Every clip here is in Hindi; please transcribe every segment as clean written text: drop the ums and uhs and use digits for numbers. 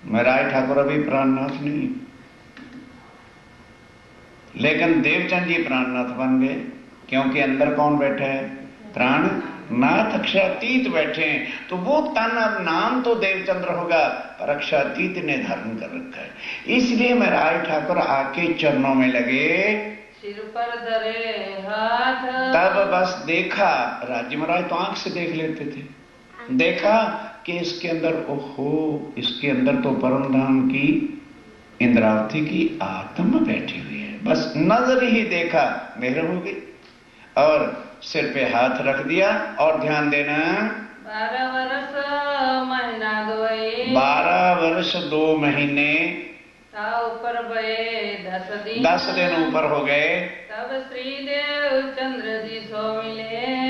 महाराज ठाकुर अभी प्राणनाथ नहीं, लेकिन देवचंद जी प्राणनाथ बन गए, क्योंकि अंदर कौन बैठे है? प्राणनाथ अक्षरातीत बैठे हैं। तो वो तन, अब नाम तो देवचंद्र होगा पर अक्षरातीत ने धारण कर रखा है। इसलिए महाराज ठाकुर आके चरणों में लगे, सिर पर धरे हाथ। तब बस देखा, राज्य महाराज तो आंख से देख लेते थे, देखा कि इसके अंदर, ओहो, इसके अंदर तो परम धाम की इंद्रावती की आत्मा बैठी हुई है। बस नजर ही देखा, मेहर हो गई और सिर पे हाथ रख दिया। और ध्यान देना, 12 वर्ष महीना 12 वर्ष 2 महीने ऊपर गए 10 दिन ऊपर हो गए। तब श्री देवचंद्र जी सो मिले।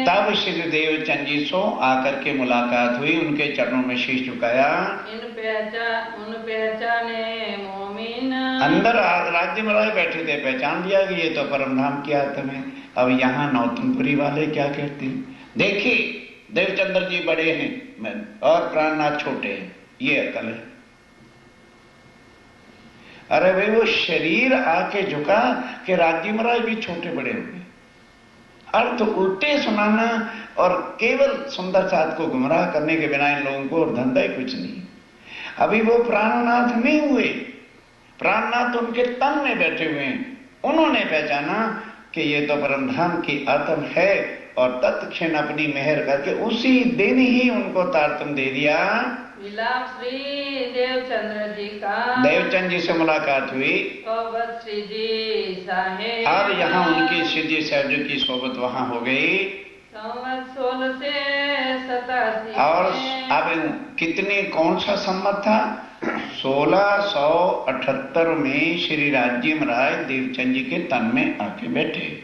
तब श्री देवचंद जी सो आकर के मुलाकात हुई, उनके चरणों में शीश झुकाया। उन पहचाने मोमिन। अंदर राज्य महाराज बैठे थे, पहचान लिया कि ये तो परम धाम की आत्मा है। अब यहाँ नौतनपुरी वाले क्या कहते हैं? देखिए, देवचंद्र जी बड़े हैं और प्राणनाथ छोटे हैं, ये अकल है। अरे भाई, वो शरीर आके झुका कि राज्य महाराज भी छोटे बड़े हो गए। अर्थ उल्टे सुनाना और केवल सुंदर साथ को गुमराह करने के बिना इन लोगों को और धंधा ही कुछ नहीं। अभी वो प्राणनाथ नहीं हुए, प्राणनाथ उनके तन में बैठे हुए हैं। उन्होंने पहचाना कि ये तो परमधाम की आत्म है और तत्क्षण अपनी मेहर करके उसी दिन ही उनको तारतम दे दिया। मिलाप श्री देवचंद्र जी का, देवचंद जी से मुलाकात हुई। सोबत श्री जी साहेब। अब यहाँ उनकी श्री जी साहब जी की सोबत वहां हो गई। संवत 16 से 87। और अब कितने, कौन सा संवत था? 1678 में श्री राज्य महाराज देवचंद जी के तन में आके बैठे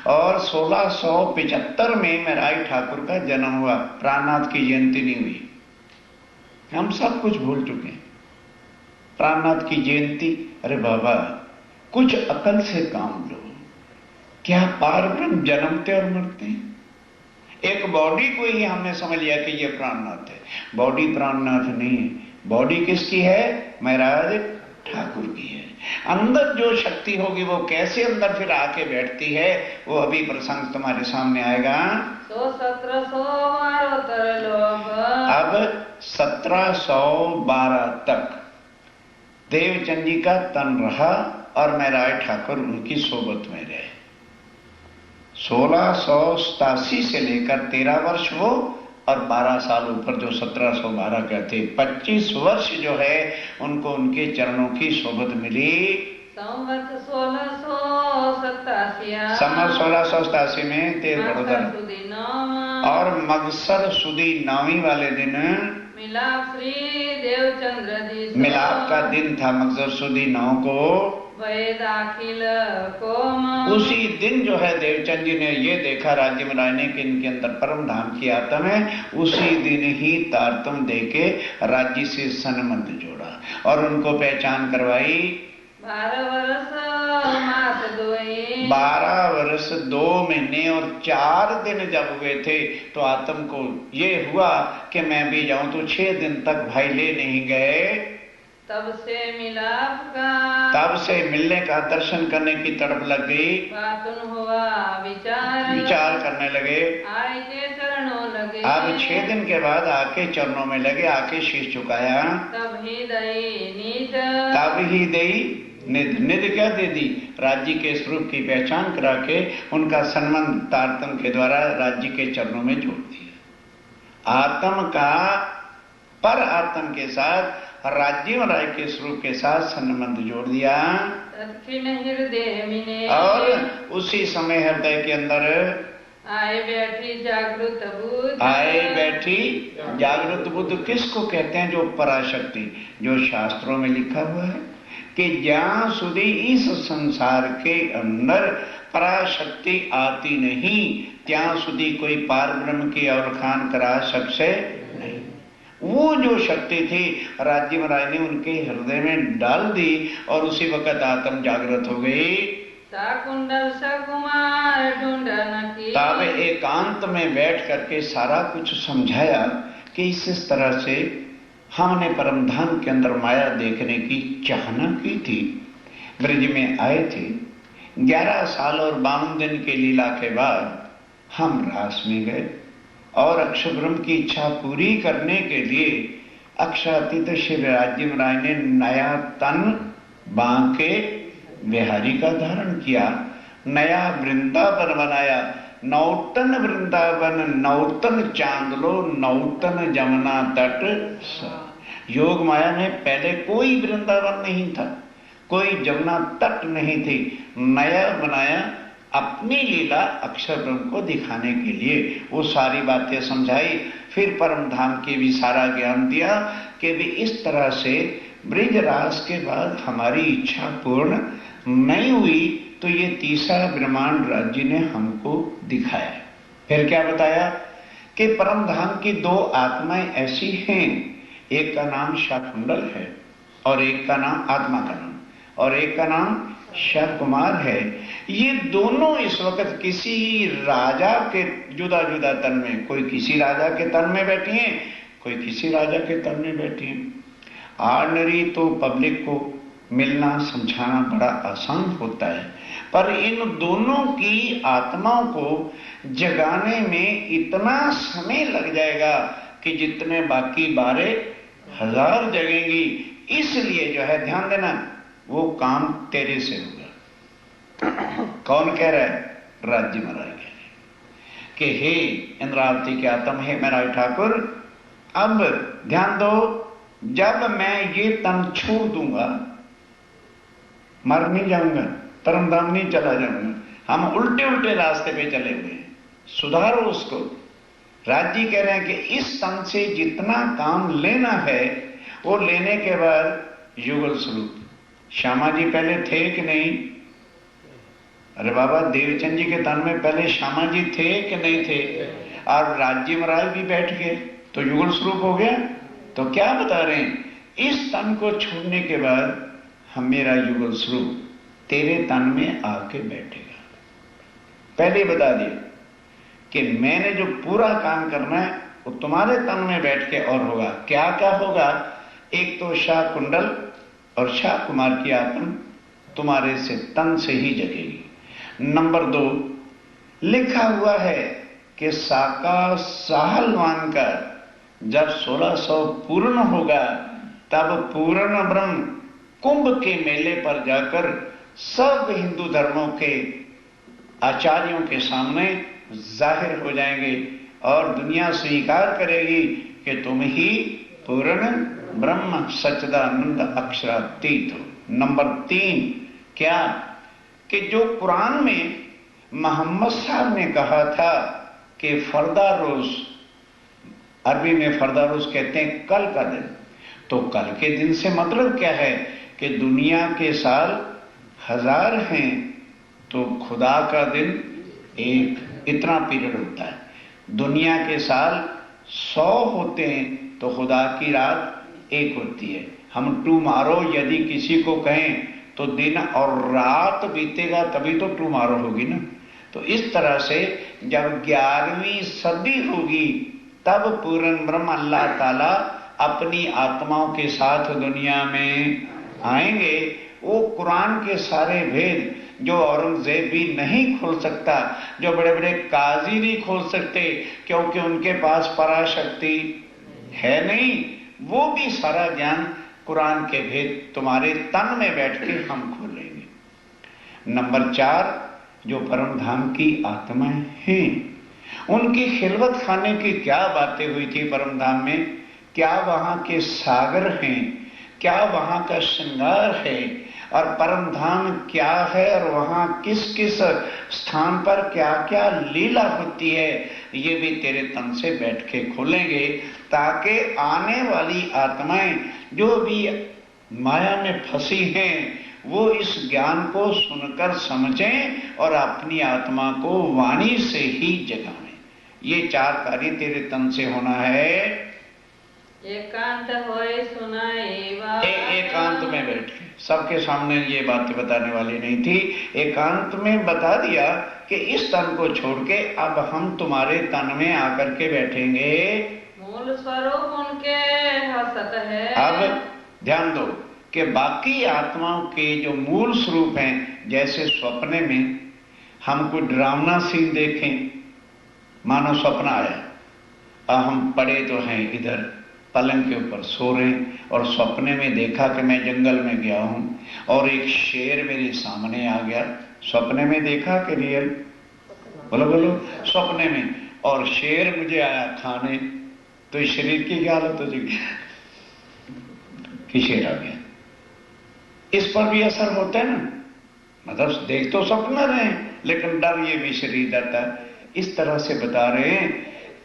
और 1675 में महाराज ठाकुर का जन्म हुआ। प्राणनाथ की जयंती नहीं हुई, हम सब कुछ भूल चुके हैं। प्राणनाथ की जयंती, अरे बाबा कुछ अकल से काम लो। क्या पार ब्रह्म जन्मते और मरते हैं? एक बॉडी को ही हमने समझ लिया कि ये प्राणनाथ है, बॉडी प्राणनाथ नहीं है। बॉडी किसकी है? महाराज ठाकुर की है। अंदर जो शक्ति होगी वो कैसे अंदर फिर आके बैठती है, वो अभी प्रसंग तुम्हारे सामने आएगा। 1712 लोग। अब 1712 तक देवचंद जी का तन रहा और महाराज ठाकुर उनकी सोबत में रहे। 1687 से लेकर 13 वर्ष वो और 12 साल ऊपर जो 1712 कहते, 25 वर्ष जो है उनको उनके चरणों की सोबत मिली। संवत 1687। संवत 1687 में तेर बड़ोदर और मगसर सुदी 9वीं वाले दिन मिलाप श्री देवचंद्र जी, मिलाप का दिन था। मगसर सुदी 9 को दाखिल को उसी दिन जो है देवचंद जी ने ये देखा राज्य महाराज ने कि इनके अंदर परम धाम की आत्मा है। उसी दिन ही तारतम देके राज्य से संबंध जोड़ा और उनको पहचान करवाई। 12 वर्ष मास 2। 12 वर्ष 2 महीने और 4 दिन जब हुए थे तो आत्म को ये हुआ कि मैं भी जाऊं, तो 6 दिन तक भाई ले नहीं गए। तब से मिलाप का, तब से मिलने का, दर्शन करने की तड़प लग गई। बातुन हुआ विचार करने लगे, आए के चरणों लगे। अब 6 दिन के बाद आके चरणों में लगे, आके शीश झुकाया। तब ही दई निध, तब ही दई निध। निध क्या दे दी? राज्य के स्वरूप की पहचान करा के उनका संबंध तारतम के द्वारा राज्य के चरणों में जोड़ दिया। आत्म का पर आत्म के साथ, राज्य महाराज के स्वरूप के साथ संबंध जोड़ दिया। हृदय मिने, और उसी समय हृदय के अंदर आए बैठी जागृत बुद्ध। आए बैठी जागृत बुद्ध किसको कहते हैं? जो पराशक्ति, जो शास्त्रों में लिखा हुआ है कि जहां सुधी इस संसार के अंदर पराशक्ति आती नहीं, ત્યાં સુધી कोई पार ब्रह्म की अवखान करा सकते नहीं। वो जो शक्ति थी राज्य महाराज ने उनके हृदय में डाल दी और उसी वक्त आत्म जागृत हो गई। तब एकांत में बैठ करके सारा कुछ समझाया कि इस तरह से हमने परमधाम के अंदर माया देखने की चाहना की थी, ब्रज में आए थे। 11 साल और 52 दिन की लीला के बाद हम रास में गए और अक्षर ब्रह्म की इच्छा पूरी करने के लिए अक्षरातीत श्री राज्य राय ने नया तन बांके बिहारी का धारण किया, नया वृंदावन बनाया। नौतन वृंदावन नौतन चांदलो नौतन जमुना तट। योग माया में पहले कोई वृंदावन नहीं था, कोई जमुना तट नहीं थी। नया बनाया अपनी लीला अक्षर ब्रह्म को दिखाने के लिए। वो सारी बातें समझाई, फिर परम धाम के भी सारा ज्ञान दिया कि भी इस तरह से ब्रज रास के बाद हमारी इच्छा पूर्ण नहीं हुई तो ये तीसरा ब्रह्मांड राज्य ने हमको दिखाया। फिर क्या बताया कि परम धाम की 2 आत्माएं ऐसी हैं, एक का नाम शाकुंडल है और एक का नाम आत्मा का नाम और एक का नाम शाह कुमार है। ये दोनों इस वक्त किसी राजा के जुदा जुदा तन में, कोई किसी राजा के तन में बैठी हैं, कोई किसी राजा के तन में बैठी हैं। ऑर्डिनरी तो पब्लिक को मिलना समझाना बड़ा आसान होता है, पर इन दोनों की आत्माओं को जगाने में इतना समय लग जाएगा कि जितने बाकी 12,000 जगेंगी। इसलिए जो है ध्यान देना, वो काम तेरे से होगा। कौन कह रहा है? राज्य महाराज कह रहे कि हे इंद्रावती के आत्म, हे मेरा ठाकुर, अब ध्यान दो, जब मैं ये तन छोड़ दूंगा, मर नहीं जाऊंगा, परमधाम नहीं चला जाऊंगा। हम उल्टे उल्टे रास्ते पे चले हुए हैं, सुधारो उसको। राज्य कह रहे हैं कि इस तन से जितना काम लेना है वो लेने के बाद युगल स्वरूप। श्यामा जी पहले थे कि नहीं? अरे बाबा, देवचंद जी के तन में पहले श्यामा जी थे कि नहीं थे? और राज्य महाराज भी बैठ गए तो युगल स्वरूप हो गया। तो क्या बता रहे हैं? इस तन को छोड़ने के बाद हम मेरा युगल स्वरूप तेरे तन में आके बैठेगा। पहले बता दिया कि मैंने जो पूरा काम करना है वो तुम्हारे तन में बैठ के और होगा। क्या क्या होगा? एक तो शाह कुंडल और शाह कुमार की आत्मा तुम्हारे से तन से ही जगेगी। नंबर 2, लिखा हुआ है कि साका साहल मानकर जब 1600 पूर्ण होगा तब पूर्ण ब्रह्म कुंभ के मेले पर जाकर सब हिंदू धर्मों के आचार्यों के सामने जाहिर हो जाएंगे और दुनिया स्वीकार करेगी कि तुम ही पूर्ण ब्रह्म सच्चिदानंद अक्षरातीत हो। नंबर 3 क्या? कि जो कुरान में मोहम्मद साहब ने कहा था कि फरदा रोज, अरबी में फरदा रोज कहते हैं कल का दिन, तो कल के दिन से मतलब क्या है कि दुनिया के साल 1000 हैं तो खुदा का दिन एक, इतना पीरियड होता है। दुनिया के साल 100 होते हैं तो खुदा की रात एक होती है। हम टुमारो यदि किसी को कहें तो दिन और रात बीतेगा तभी तो टुमारो होगी ना। तो इस तरह से जब 11वीं सदी होगी तब पूर्ण ब्रह्म अल्लाह ताला अपनी आत्माओं के साथ दुनिया में आएंगे। वो कुरान के सारे भेद जो औरंगजेब भी नहीं खोल सकता, जो बड़े बड़े काजी नहीं खोल सकते क्योंकि उनके पास पराशक्ति है नहीं, वो भी सारा ज्ञान कुरान के भेद तुम्हारे तन में बैठ के हम खोलेंगे। नंबर 4, जो परम धाम की आत्माएं हैं उनकी खिलवत खाने की क्या बातें हुई थी परम धाम में? क्या वहां के सागर हैं? क्या वहां का श्रृंगार है? और परम धाम क्या है और वहां किस किस स्थान पर क्या क्या लीला होती है, ये भी तेरे तन से बैठ के खोलेंगे ताकि आने वाली आत्माएं जो भी माया में फंसी हैं वो इस ज्ञान को सुनकर समझें और अपनी आत्मा को वाणी से ही जगाएं। ये 4 कार्य तेरे तन से होना है। एकांत होए सुनाए एकांत में बैठ के, सबके सामने ये बातें बताने वाली नहीं थी। एकांत में बता दिया कि इस तन को छोड़ के अब हम तुम्हारे तन में आकर के बैठेंगे। मूल स्वरूप उनके हसत सत है। अब ध्यान दो कि बाकी आत्माओं के जो मूल स्वरूप हैं, जैसे स्वप्ने में हम कोई डरावना सीन देखें, मानो स्वप्न आया, अब हम पड़े तो हैं इधर पलंग के ऊपर सो रहे हैं और सपने में देखा कि मैं जंगल में गया हूं और एक शेर मेरे सामने आ गया। सपने में देखा कि रियल? बोलो बोलो। सपने में, और शेर मुझे आया खाने, तो इस शरीर की क्या हालत हो जाएगी कि शेर आ गया। इस पर भी असर होता है ना, मतलब देख तो सपना रहे लेकिन डर ये भी शरीर जाता है। इस तरह से बता रहे हैं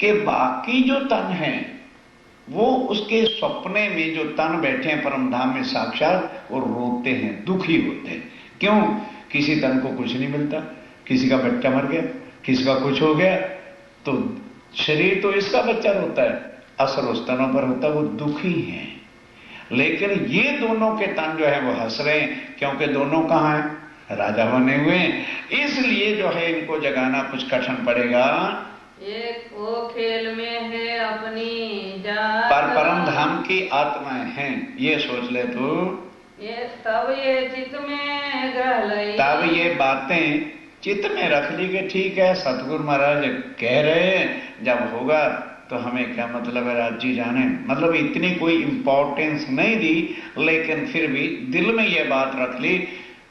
कि बाकी जो तन है वो उसके सपने में जो तन बैठे हैं परम धाम में साक्षात, वो रोते हैं, दुखी होते हैं। क्यों? किसी तन को कुछ नहीं मिलता, किसी का बच्चा मर गया, किसी का कुछ हो गया, तो शरीर तो इसका बच्चा रोता है, असर उस तनों पर होता है, वो दुखी हैं। लेकिन ये दोनों के तन जो है वो हंस रहे हैं, क्योंकि दोनों कहां हैं? राजा बने हुए हैं। इसलिए जो है इनको जगाना कुछ कठिन पड़ेगा। एक वो खेल में है अपनी जात, पर परम धाम की आत्माएं हैं, ये सोच ले तू। तब ये चित्त में ग्रह लई, तब ये बातें चित्त में रख ली कि ठीक है, सतगुरु महाराज कह रहे हैं, जब होगा तो हमें क्या मतलब है, राज जी जाने। मतलब इतनी कोई इंपॉर्टेंस नहीं दी, लेकिन फिर भी दिल में ये बात रख ली,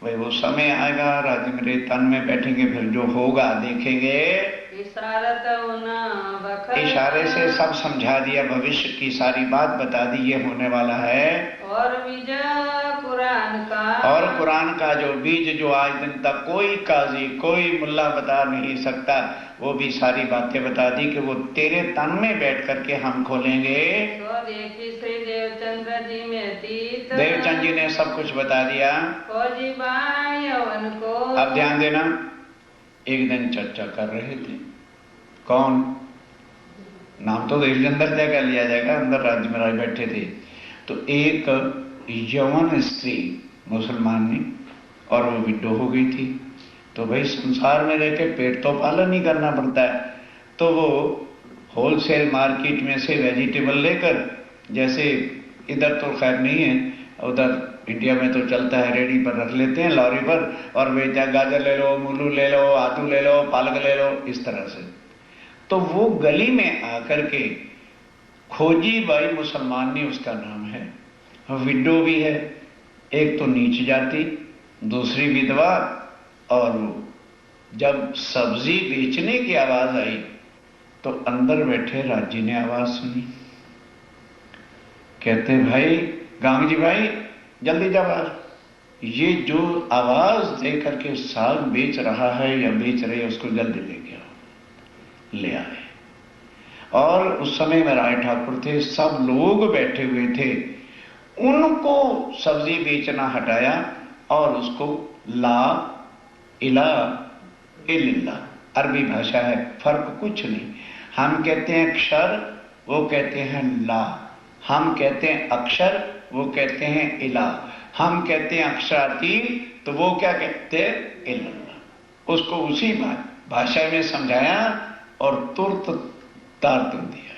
भाई वो समय आएगा, राज मेरे तन में बैठेंगे, फिर जो होगा देखेंगे। इशारे से सब समझा दिया, भविष्य की सारी बात बता दी, ये होने वाला है। और बीज कुरान का, और कुरान का जो बीज जो आज दिन तक कोई काजी कोई मुल्ला बता नहीं सकता, वो भी सारी बातें बता दी कि वो तेरे तन में बैठ करके हम खोलेंगे। तो देखी श्री देवचंद्र जी में तीत, देवचंद जी ने सब कुछ बता दिया। फौजी बाई यवन को, अब ध्यान देना, एक दिन चर्चा कर रहे थे, कौन? नाम तो देवचंद्र तय कर लिया जाएगा, अंदर राज्य महाराज बैठे थे। तो एक यवन स्त्री मुसलमान ने, और वो विडो हो गई थी, तो भाई संसार में रहकर पेट तो पालन ही करना पड़ता है, तो वो होलसेल मार्केट में से वेजिटेबल लेकर, जैसे इधर तो खैर नहीं है, उधर इंडिया में तो चलता है, रेडी पर रख लेते हैं लॉरी पर, और बेचा गाजर ले लो, मूलू ले लो, आलू ले लो, पालक ले लो, इस तरह से। तो वो गली में आकर के, खोजी बाई मुसलमानी उसका नाम है, विडो भी है, एक तो नीच जाति, दूसरी विधवा, और जब सब्जी बेचने की आवाज आई तो अंदर बैठे राजी ने आवाज सुनी, कहते भाई गांग जी भाई जल्दी जा बाहर, ये जो आवाज दे करके साग बेच रहा है या बेच रही है उसको जल्दी लेके आओ। ले आए, और उस समय में राय ठाकुर थे, सब लोग बैठे हुए थे, उनको सब्जी बेचना हटाया और उसको ला इला इल्ला, अरबी भाषा है, फर्क कुछ नहीं। हम कहते हैं अक्षर, वो कहते हैं ला, हम कहते हैं अक्षर, वो कहते हैं इला, हम कहते हैं अक्षरातीत, तो वो क्या कहते हैं? इल्ला। उसको उसी भाषा में समझाया और तुरंत तारतम दिया,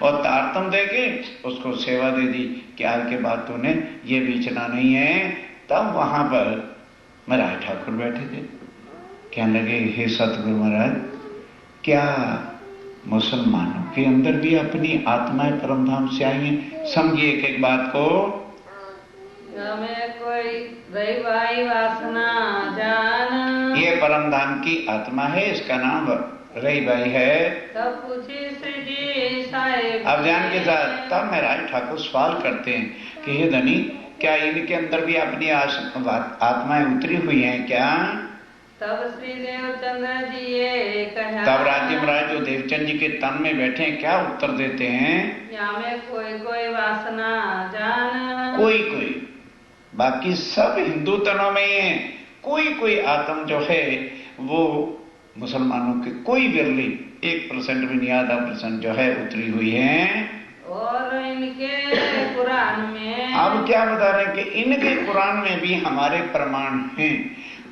और तारतम देके उसको सेवा दे दी कि आज के बाद तूने ये बेचना नहीं है। तब वहां पर महाराज ठाकुर बैठे थे, कहने लगे हे सतगुरु महाराज, क्या मुसलमानों के अंदर भी अपनी आत्माएं परमधाम से आई हैं? समझिए एक एक बात को। हमें कोई रही भाई वासना जान, ये परमधाम की आत्मा है, इसका नाम रही भाई है। तब पूछी श्री जी साहेब, अब ध्यान के साथ, तब महाराज ठाकुर सवाल करते हैं कि हे धनी, क्या इनके अंदर भी अपनी आत्माएं उतरी हुई हैं क्या? तब श्री देवचंद्र जी ये कहा, तब राज्य महाराज जो देवचंद जी के तन में बैठे हैं क्या उत्तर देते हैं? यहाँ में कोई कोई वासना जान, कोई कोई, बाकी सब हिंदू तनों में ही है, कोई कोई आत्म जो है वो मुसलमानों के कोई बिरली 1% भी नहीं, आधा % जो है उतरी हुई है। और इनके कुरान में, अब क्या बता रहे हैं कि इनके कुरान में भी हमारे प्रमाण हैं।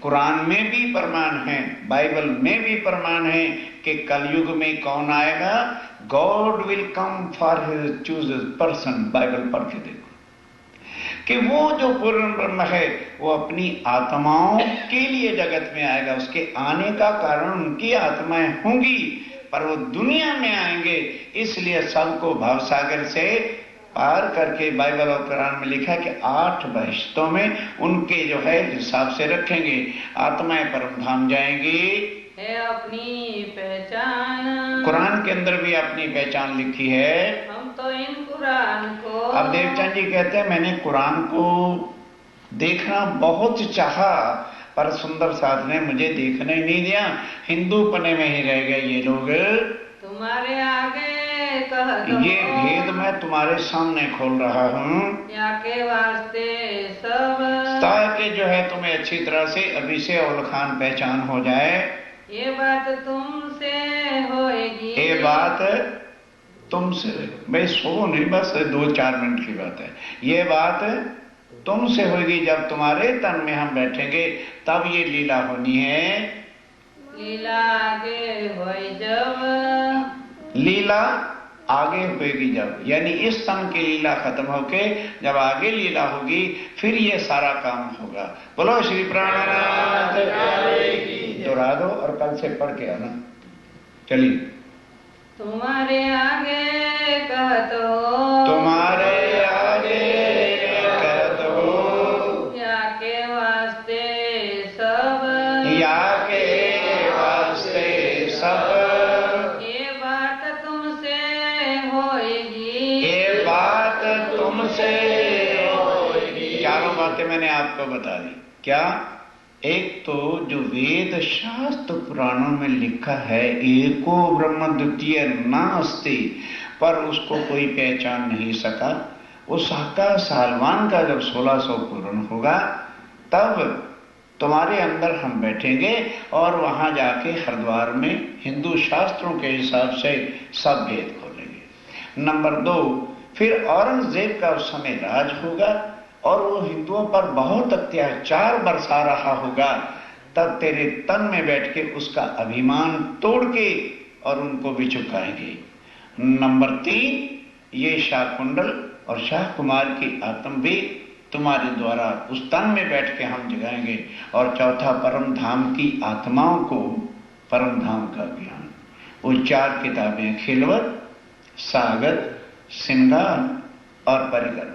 कुरान में भी प्रमाण है, बाइबल में भी प्रमाण है कि कलयुग में कौन आएगा, God will come for his chosen person. Bible पढ़ के देखो कि वो जो पूर्ण ब्रह्म है वो अपनी आत्माओं के लिए जगत में आएगा। उसके आने का कारण उनकी आत्माएं होंगी, पर वो दुनिया में आएंगे। इसलिए सबको भवसागर से पार करके बाइबल और कुरान में लिखा है कि 8 बहिश्तों में उनके जो है हिसाब से रखेंगे, आत्माएं परम धाम जाएंगी। है अपनी पहचान, कुरान के अंदर भी अपनी पहचान लिखी है। हम तो इन कुरान को, अब देवचंद जी कहते हैं मैंने कुरान को देखना बहुत चाहा, पर सुंदर साथ ने मुझे देखने ही नहीं दिया, हिंदू पने में ही रह गए ये लोग। तुम्हारे आगे कह दो, ये भेद मैं तुम्हारे सामने खोल रहा हूँ, या के वास्ते सब, ताकि जो है तुम्हें अच्छी तरह से अभी से औल खान पहचान हो जाए। ये बात तुमसे होएगी, ये बात तुमसे, भाई सो नहीं, बस 2-4 मिनट की बात है। ये बात तुमसे होगी जब तुम्हारे तन में हम बैठेंगे, तब ये लीला होनी है। लीला आगे होई जब, लीला आगे होगी जब, यानी इस तन की लीला खत्म होके जब आगे लीला होगी, फिर ये सारा काम होगा। बोलो श्री प्राणनाथ। दोहरा दो और कल से पढ़ के आना। चलिए। तुम्हारे आगे कहत हो, तुम्हारे आगे कहत हो, या के वास्ते सब, या के वास्ते सब, ये बात तुमसे होएगी, ये बात तुमसे होगी। चारों बातें मैंने आपको बता दी। क्या? एक तो जो वेद शास्त्र पुराणों में लिखा है, एको ब्रह्म द्वितीय नास्ति, पर उसको कोई पहचान नहीं सका। उस का सालवान का जब 1600 पूर्ण होगा, तब तुम्हारे अंदर हम बैठेंगे और वहां जाके हरिद्वार में हिंदू शास्त्रों के हिसाब से सब भेद खोलेंगे। नंबर 2, फिर औरंगजेब का उस समय राज होगा और वो हिंदुओं पर बहुत अत्याचार बरसा रहा होगा। तब तेरे तन में बैठ के उसका अभिमान तोड़ के और उनको भी चुकाएंगे। नंबर 3, ये शाह कुंडल और शाह कुमार की आत्म भी तुम्हारे द्वारा उस तन में बैठ के हम जगाएंगे। और चौथा, परम धाम की आत्माओं को परम धाम का ज्ञान। वो 4 किताबें, खिलवत, सागर, श्रृंगार और परिक्रमा।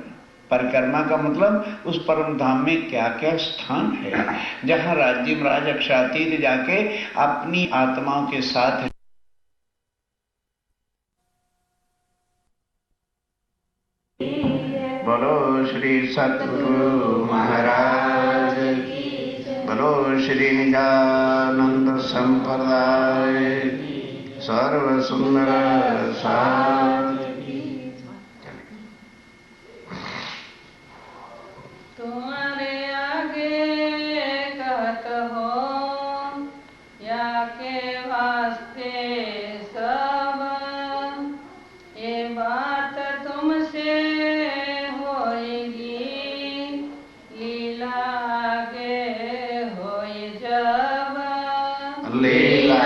परिक्रमा का मतलब उस परम धाम में क्या क्या स्थान है, जहां राज्य महाराज अक्षातीत जाके अपनी आत्माओं के साथ। बोलो श्री सतगुरु महाराज, बोलो श्री निजानंद संप्रदाय सर्व सुंदर साथ। तुम्हारे आगे कहत हो, या के वास्ते सब, ये बात तुमसे होएगी, लीला आगे होए जब, लीला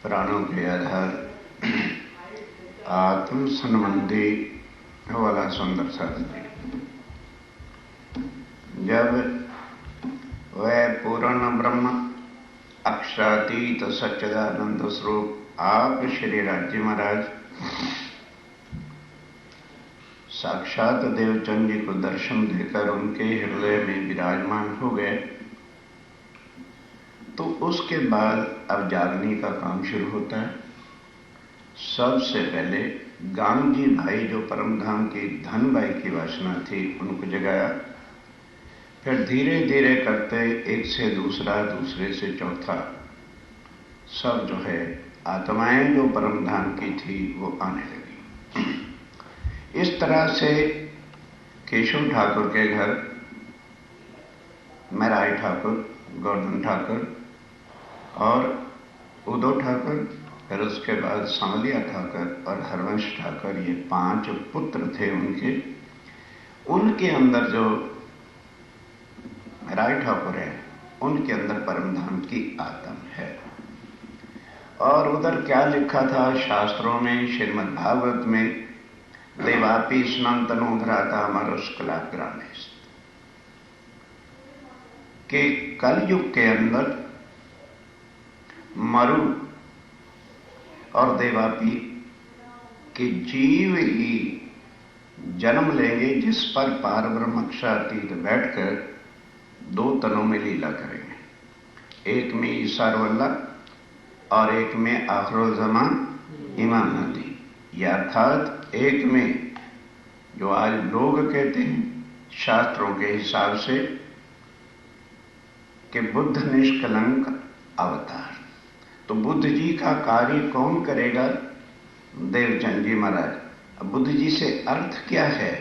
प्राणों के आधार आत्म संबंधी वाला सुंदर शास्त्री, जब वह पूर्ण ब्रह्म अक्षरातीत सच्चिदानंद स्वरूप आप श्री राज्य महाराज साक्षात देवचंद जी को दर्शन देकर उनके हृदय में विराजमान हो गए, तो उसके बाद अब जागने का काम शुरू होता है। सबसे पहले गांधी भाई जो परमधाम की धनबाई की वासना थी उनको जगाया, फिर धीरे धीरे करते एक से दूसरा, दूसरे से चौथा, सब जो है आत्माएं जो परमधाम की थी वो आने लगी। इस तरह से केशव ठाकुर के घर महराय ठाकुर, गोवर्धन ठाकुर और उदय ठाकुर, फिर उसके बाद सांवलिया ठाकुर और हरवंश ठाकुर, ये 5 पुत्र थे उनके। उनके अंदर जो महराय ठाकुर है उनके अंदर परमधाम की आत्म है। और उधर क्या लिखा था शास्त्रों में, श्रीमद् भागवत में, देवापी स्नातनोधराता मरुष्कलाग्रामे, कि कलयुग के अंदर मरु और देवापी के जीव ही जन्म लेंगे, जिस पर पारब्रह्म अक्षरातीत बैठकर 2 तनों में लीला करेंगे, एक में ईसार वल्लभ और एक में आखिरुल ज़मान इमाम महदी। या अर्थात एक में जो आज लोग कहते हैं शास्त्रों के हिसाब से कि बुद्ध निष्कलंक अवतार, तो बुद्ध जी का कार्य कौन करेगा? देवचंद जी महाराज। अब बुद्ध जी से अर्थ क्या है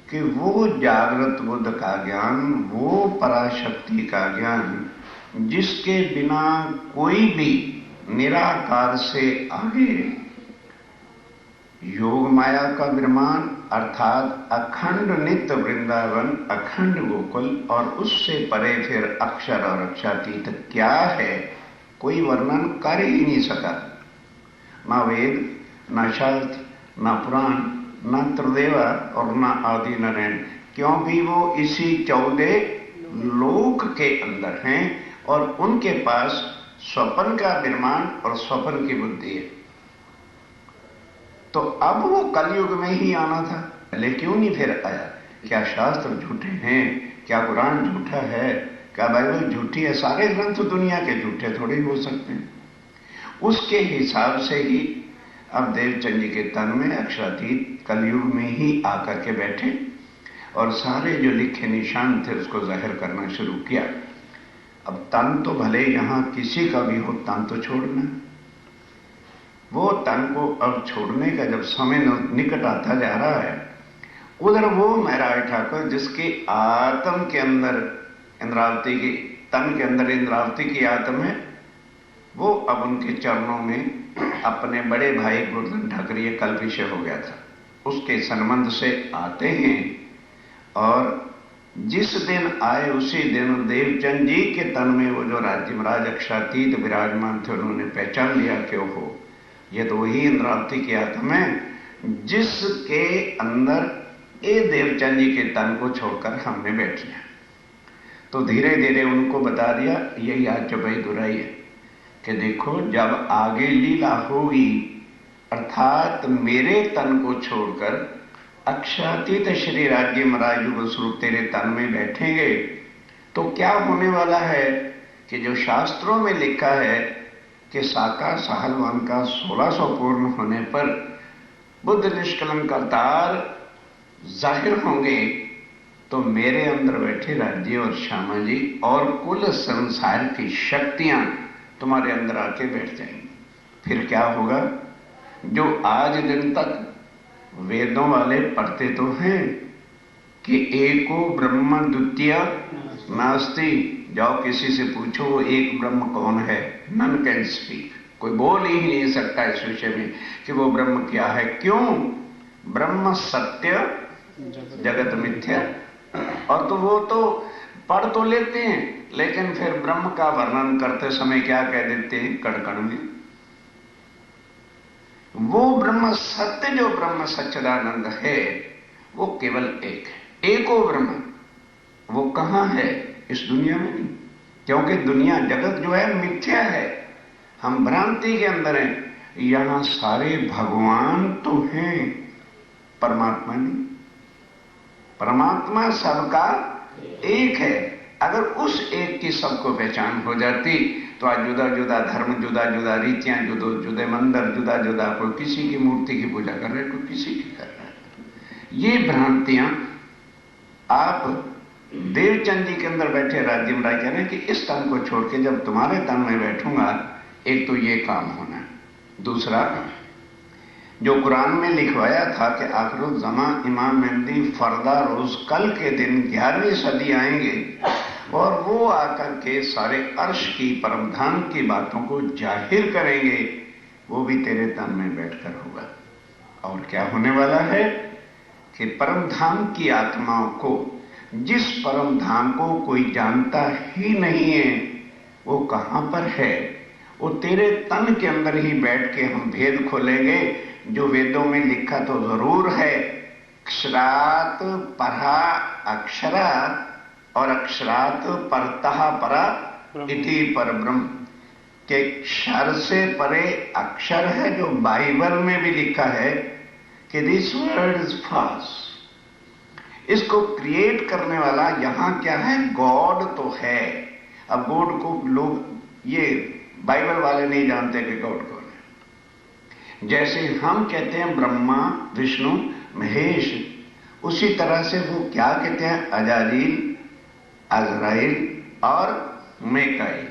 कि वो जागृत बुद्ध का ज्ञान, वो पराशक्ति का ज्ञान, जिसके बिना कोई भी निराकार से आगे योग माया का विमान अर्थात अखंड नित्य वृंदावन, अखंड गोकुल, और उससे परे फिर अक्षर और अक्षरातीत क्या है कोई वर्णन कर ही नहीं सका। ना वेद, ना शास्त्र, ना पुराण, ना त्रिदेवा और ना आदि नारायण, क्योंकि वो इसी 14 लोक के अंदर हैं और उनके पास स्वप्न का निर्माण और स्वप्न की बुद्धि है। तो अब वो कलयुग में ही आना था, पहले क्यों नहीं फिर आया? क्या शास्त्र झूठे हैं? क्या कुरान झूठा है? क्या बाइबल झूठी है? सारे ग्रंथ दुनिया के झूठे थोड़े हो सकते हैं। उसके हिसाब से ही अब देवचंद जी के तन में अक्षरातीत कलयुग में ही आकर के बैठे और सारे जो लिखे निशान थे उसको जाहिर करना शुरू किया। अब तन तो भले यहां किसी का भी हो, तन तो छोड़ना, वो तन को अब छोड़ने का जब समय निकट आता जा रहा है, उधर वो महराज ठाकुर जिसके आत्म के अंदर इंद्रावती की, तन के अंदर इंद्रावती की आत्म है, वो अब उनके चरणों में अपने बड़े भाई गोवर्धन ठाकुर, ये कल विषय हो गया था, उसके संबंध से आते हैं। और जिस दिन आए उसी दिन देवचंद जी के तन में वो जो राज्य महाराज अक्षरातीत विराजमान थे, उन्होंने पहचान लिया कि हो ये तो वही इंद्रावती की आत्मा है जिसके अंदर ये देवचंद जी के तन को छोड़कर हमने बैठ लिया। तो धीरे धीरे उनको बता दिया, यही आज चौपाई दुराई है कि देखो जब आगे लीला होगी, अर्थात मेरे तन को छोड़कर अक्षरातीत श्री राज्य महाराज युगल स्वरूप तेरे तन में बैठेंगे, तो क्या होने वाला है कि जो शास्त्रों में लिखा है कि साका साहलवान का 1600 पूर्ण होने पर बुद्ध निष्कलंक अवतार जाहिर होंगे, तो मेरे अंदर बैठे राज्य और श्यामा जी और कुल संसार की शक्तियां तुम्हारे अंदर आके बैठ जाएंगी। फिर क्या होगा? जो आज दिन तक वेदों वाले पढ़ते तो हैं कि एको ब्रह्म द्वितीय नास्ति, जाओ किसी से पूछो वो एक ब्रह्म कौन है, नन कैन स्पीक, कोई बोल ही नहीं सकता इस विषय में कि वो ब्रह्म क्या है। क्यों? ब्रह्म सत्य जगत मिथ्या। और तो वो तो पढ़ तो लेते हैं, लेकिन फिर ब्रह्म का वर्णन करते समय क्या कह देते हैं कण कण में? वो ब्रह्म सत्य, जो ब्रह्म सच्चिदानंद है, वो केवल एक है, एको ब्रह्म। वो कहां है? इस दुनिया में नहीं, क्योंकि दुनिया जगत जो है मिथ्या है, हम भ्रांति के अंदर हैं। यहां सारे भगवान तो हैं, परमात्मा नहीं। परमात्मा सबका एक है। अगर उस एक की सबको पहचान हो जाती तो आज जुदा जुदा धर्म, जुदा जुदा रीतियां, जुदे मंदिर, जुदा जुदा, कोई किसी की मूर्ति की पूजा कर रहे, कोई किसी की कर रहा है। ये भ्रांतियां आप देवचंद जी के अंदर बैठे राज्य में राय कह रहे हैं कि इस तन को छोड़ के जब तुम्हारे तन में बैठूंगा, एक तो ये काम होना, दूसरा जो कुरान में लिखवाया था कि आखिरुल ज़मा इमाम मेहदी फरदा रोज कल के दिन 11वीं सदी आएंगे और वो आकर के सारे अर्श की परमधाम की बातों को जाहिर करेंगे, वो भी तेरे तन में बैठकर होगा। और क्या होने वाला है कि परमधाम की आत्माओं को, जिस परमधाम को कोई जानता ही नहीं है वो कहां पर है, वो तेरे तन के अंदर ही बैठ के हम भेद खोलेंगे। जो वेदों में लिखा तो जरूर है, अक्षरात परा अक्षरा और अक्षरात परतः परा इति परब्रह्म, के क्षर से परे अक्षर है, जो बाइबल में भी लिखा है कि दिस वर्ड इज फॉल्स। इसको क्रिएट करने वाला यहां क्या है, गॉड तो है। अब गॉड को लोग, ये बाइबल वाले नहीं जानते कि गॉड कौन है। जैसे हम कहते हैं ब्रह्मा, विष्णु, महेश, उसी तरह से वो क्या कहते हैं, अजाजील, अजराइल और मेकाइल,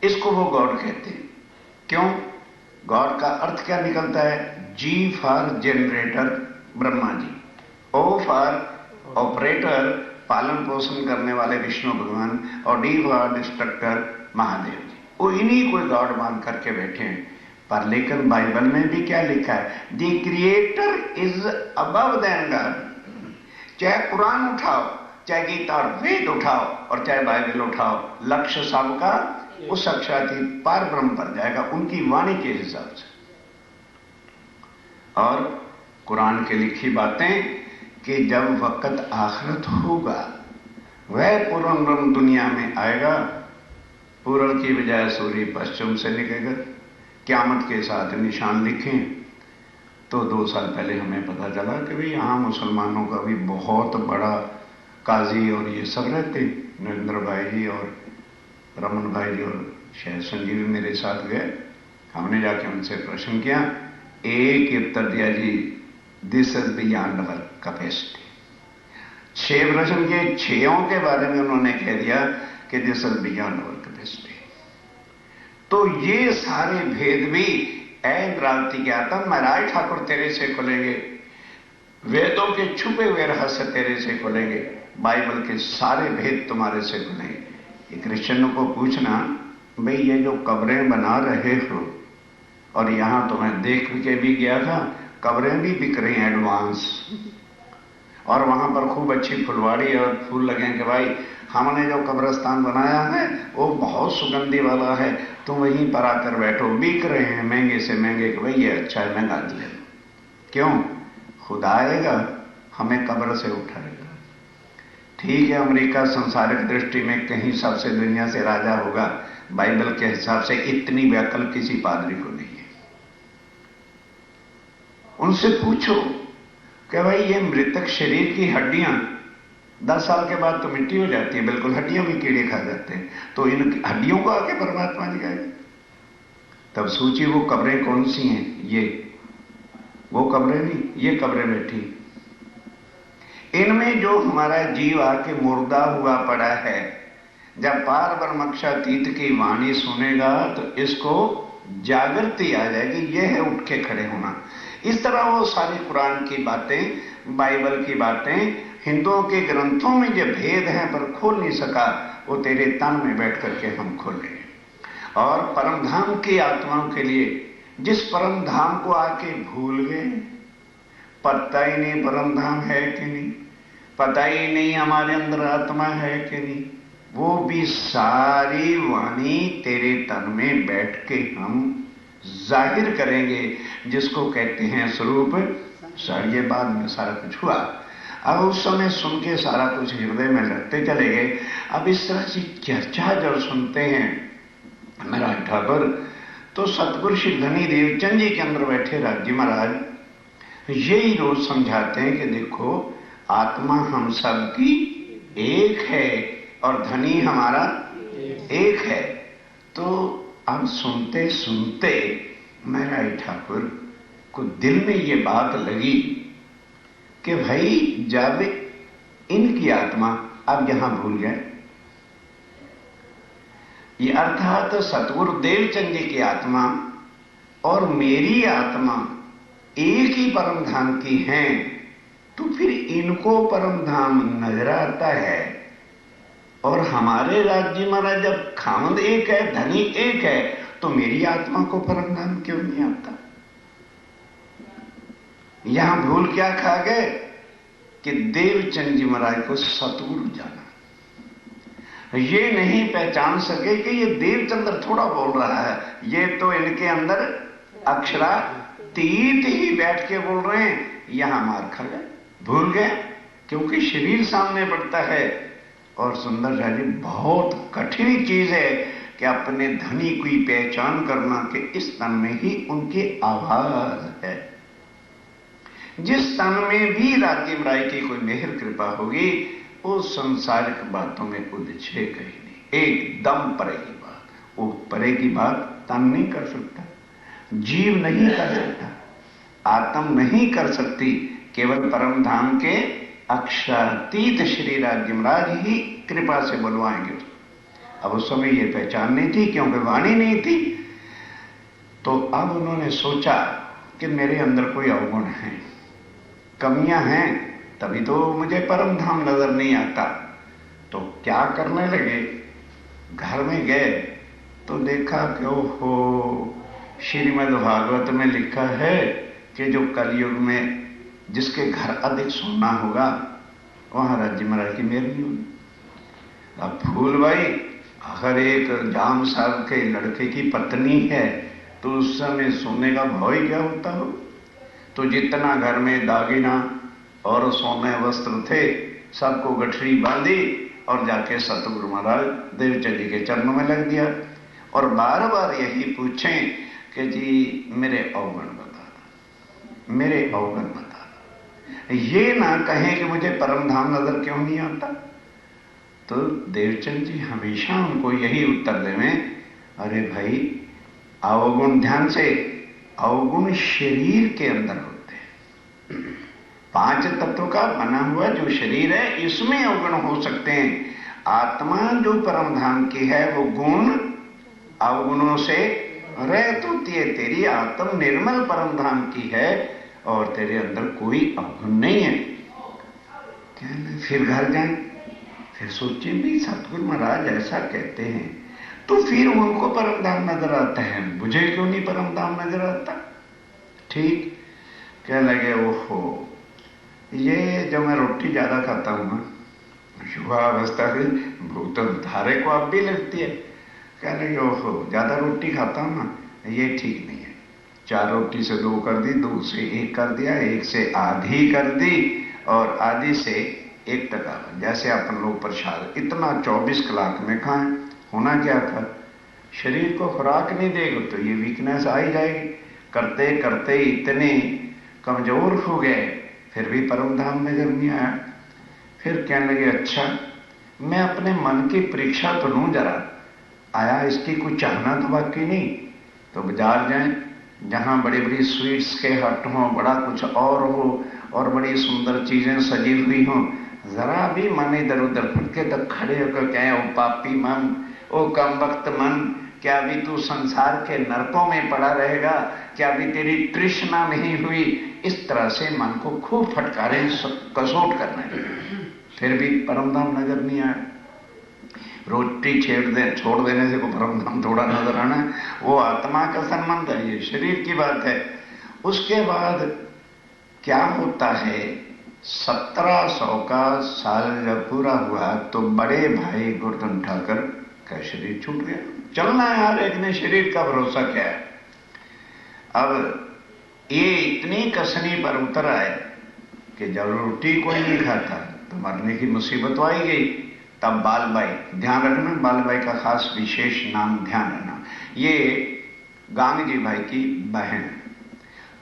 इसको वो गॉड कहते हैं। क्यों? गॉड का अर्थ क्या निकलता है, G for generator Brahma ji, O for operator पालन पोषण करने वाले विष्णु भगवान, और D for destructor Mahadev ji. वो इन्हीं को गॉड मान करके बैठे हैं। पर लेकिन बाइबल में भी क्या लिखा है, the creator is above than God. चाहे कुरान उठाओ, चाहे गीता और वेद उठाओ और चाहे बाइबल उठाओ, लक्ष्य सबका उस साक्षाती पार ब्रह्म पर जाएगा, उनकी वाणी के हिसाब से। और कुरान के लिखी बातें कि जब वक्त आखिरत होगा, वह पूर्ण ब्रह्म दुनिया में आएगा, पूर्व की बजाय सूर्य पश्चिम से निकलेगा, क़यामत के साथ निशान लिखें। तो 2 साल पहले हमें पता चला कि भाई यहां मुसलमानों का भी बहुत बड़ा काजी और ये सब रहते, नरेंद्र भाई जी और रमन भाई जी और शायद संजीव मेरे साथ गए। हमने जाके उनसे प्रश्न किया, एक उत्तर दिया, जी this is beyond our capacity. 6 प्रश्न के 6 के बारे में उन्होंने कह दिया कि this is beyond our capacity. तो ये सारे भेद भी इंद्रावती के आत्मा महाराज ठाकुर तेरे से खुलेंगे, वेदों के छुपे हुए रहस्य तेरे से खुलेंगे, बाइबल के सारे भेद तुम्हारे से खुलेंगे। ये क्रिश्चियनों को पूछना, भाई ये जो कब्रें बना रहे हो, और यहां तो मैं देख के भी गया था, कब्रें भी बिक रही हैं एडवांस, और वहां पर खूब अच्छी फुलवाड़ी और फूल लगे कि भाई हमने जो कब्रिस्तान बनाया है वो बहुत सुगंधी वाला है, तुम वहीं पर आकर बैठो। बिक रहे हैं महंगे से महंगे कि भाई ये अच्छा है, महंगा ले लो। क्यों? खुदा आएगा हमें कब्र से उठाएगा। ठीक है, अमेरिका संसारिक दृष्टि में कहीं सबसे दुनिया से राजा होगा, बाइबल के हिसाब से इतनी व्याकल किसी पादरी को नहीं है। उनसे पूछो कि भाई ये मृतक शरीर की हड्डियां 10 साल के बाद तो मिट्टी हो जाती है, बिल्कुल हड्डियों में कीड़े खा जाते हैं, तो इन हड्डियों को आके परमात्मा जगाएगा। तब सोचिए वो कब्रें कौन सी हैं, ये वो कब्रें नहीं, ये कब्रें बैठी। इनमें जो हमारा जीव आके मुर्दा हुआ पड़ा है, जब पार ब्रह्मक्षातीत की वाणी सुनेगा तो इसको जागृति आ जाएगी। यह है उठ के खड़े होना। इस तरह वो सारी कुरान की बातें, बाइबल की बातें, हिंदुओं के ग्रंथों में जो भेद हैं पर खोल नहीं सका, वो तेरे तन में बैठ करके हम खोले। और परमधाम की आत्माओं के लिए, जिस परम धाम को आके भूल गए, पता ही नहीं परम धाम है कि नहीं, पता ही नहीं हमारे अंदर आत्मा है कि नहीं, वो भी सारी वाणी तेरे तन में बैठ के हम जाहिर करेंगे, जिसको कहते हैं स्वरूप सार। ये बाद में सारा कुछ हुआ। अब उस समय सुन के सारा कुछ हृदय में रखते चले गए। अब इस तरह की चर्चा जब सुनते हैं महाराज ठाकुर, तो सतगुरु श्री धनी देवचंद जी के अंदर बैठे राज्य महाराज यही रोज समझाते हैं कि देखो आत्मा हम सब की एक है और धनी हमारा एक है। तो अब सुनते सुनते महराज ठाकुर को दिल में ये बात लगी कि भाई जब इनकी आत्मा अब यहां भूल गए, ये अर्थात सतगुरु देवचंद जी की आत्मा और मेरी आत्मा एक ही परम धाम की हैं, तो फिर इनको परम धाम नजर आता है और हमारे राज्य महाराज जब खामद एक है, धनी एक है, तो मेरी आत्मा को परम धाम क्यों नहीं आता? यहां भूल क्या खा गए कि देवचंद जी महाराज को सतगुरु जाना, ये नहीं पहचान सके कि ये देवचंद्र थोड़ा बोल रहा है, ये तो इनके अंदर अक्षरातीत ही बैठ के बोल रहे हैं। यहां मार खा गए, भूल गए, क्योंकि शरीर सामने पड़ता है। और सुंदर शाह जी, बहुत कठिन चीज है कि अपने धनी की पहचान करना कि इस तन में ही उनकी आवाज है। जिस तन में भी राज्य राय की कोई मेहर कृपा होगी, वो संसारिक बातों में उलझे कहीं नहीं, एकदम परे की बात। वो परे की बात तन नहीं कर सकता, जीव नहीं कर सकता, आत्म नहीं कर सकती, केवल परम धाम के अक्षरातीत श्री राज्य महाराज ही कृपा से बुलवाएंगे। अब उस समय ये पहचान नहीं थी, क्योंकि वाणी नहीं थी। तो अब उन्होंने सोचा कि मेरे अंदर कोई अवगुण है, कमियां हैं, तभी तो मुझे परम धाम नजर नहीं आता। तो क्या करने लगे, घर में गए तो देखा कि ओहो, श्रीमद् भागवत में लिखा है कि जो कलयुग में जिसके घर अधिक सोना होगा वहां राज्य महाराज की मेहर नहीं होगी। अब फूलबाई अगर एक जाम साहब के लड़के की पत्नी है तो उस समय सोने का भाव ही क्या होता हो। तो जितना घर में दागिना और सोने वस्त्र थे सबको गठरी बांधी और जाके सतगुरु महाराज देवचंद जी के चरणों में लग दिया और बार बार यही पूछें कि जी मेरे अवगुण बता दो, मेरे अवगुण बता दो। ये ना कहें कि मुझे परम धाम नजर क्यों नहीं आता। तो देवचंद जी हमेशा उनको यही उत्तर देवें, अरे भाई अवगुण, ध्यान से, अवगुण शरीर के अंदर होते हैं। 5 तत्वों का बना हुआ जो शरीर है इसमें अवगुण हो सकते हैं। आत्मा जो परम धाम की है वो गुण अवगुणों से रहित होती है। तेरी आत्म निर्मल परम धाम की है और तेरे अंदर कोई अवगुण नहीं है। कहने फिर घर जाए, फिर सोचे भी सतगुरु महाराज ऐसा कहते हैं तो फिर उनको परम धाम नजर आता है, मुझे क्यों नहीं परम धाम नजर आता। ठीक कहने लगे, ओहो ये जो मैं रोटी ज्यादा खाता हूं ना, युवा अवस्था से भूख तो धारे को अब भी लगती है। कहने लगे ओहो ज्यादा रोटी खाता हूं ना, ये ठीक नहीं है। 4 रोटी से 2 कर दी, 2 से 1 कर दिया, 1 से आधी कर दी और आधी से 1 टका। जैसे अपन लोग प्रसाद इतना 24 कलाक में खाएं, होना क्या था, शरीर को खुराक नहीं देगा तो ये वीकनेस आ ही जाएगी। करते करते इतने कमजोर हो गए, फिर भी परम धाम नजर नहीं आया। फिर कहने लगे अच्छा मैं अपने मन की परीक्षा तो लूं जरा, आया इसकी कुछ चाहना तो बाकी नहीं। तो बाजार जाएं जहां बड़ी बड़ी स्वीट्स के हट हो, बड़ा कुछ और हो और बड़ी सुंदर चीजें सजी हुई हो, जरा भी मन इधर उधर फटके तो खड़े होकर कहें ओ पापी मन, ओ कम वक्त मन, क्या अभी तू संसार के नरकों में पड़ा रहेगा, क्या अभी तेरी तृष्णा नहीं हुई। इस तरह से मन को खूब फटकारे, कसोट करने, फिर भी परम धाम नजर नहीं आया। रोटी छोड़ देने से कोई परम धाम थोड़ा नजर आना है, वो आत्मा का संबंध है, ये शरीर की बात है। उसके बाद क्या होता है, 1700 का साल जब पूरा हुआ तो बड़े भाई गोवर्धन ठाकर का शरीर छूट गया। चलना है यार, एक ने शरीर का भरोसा क्या है। अब ये इतनी कसनी पर उतर आए कि जब रोटी कोई नहीं खाता तो मरने की मुसीबत तो आई गई। तब बालबाई, ध्यान रखना बालबाई का खास विशेष नाम ध्यान रखना, ये गांगजी भाई की बहन।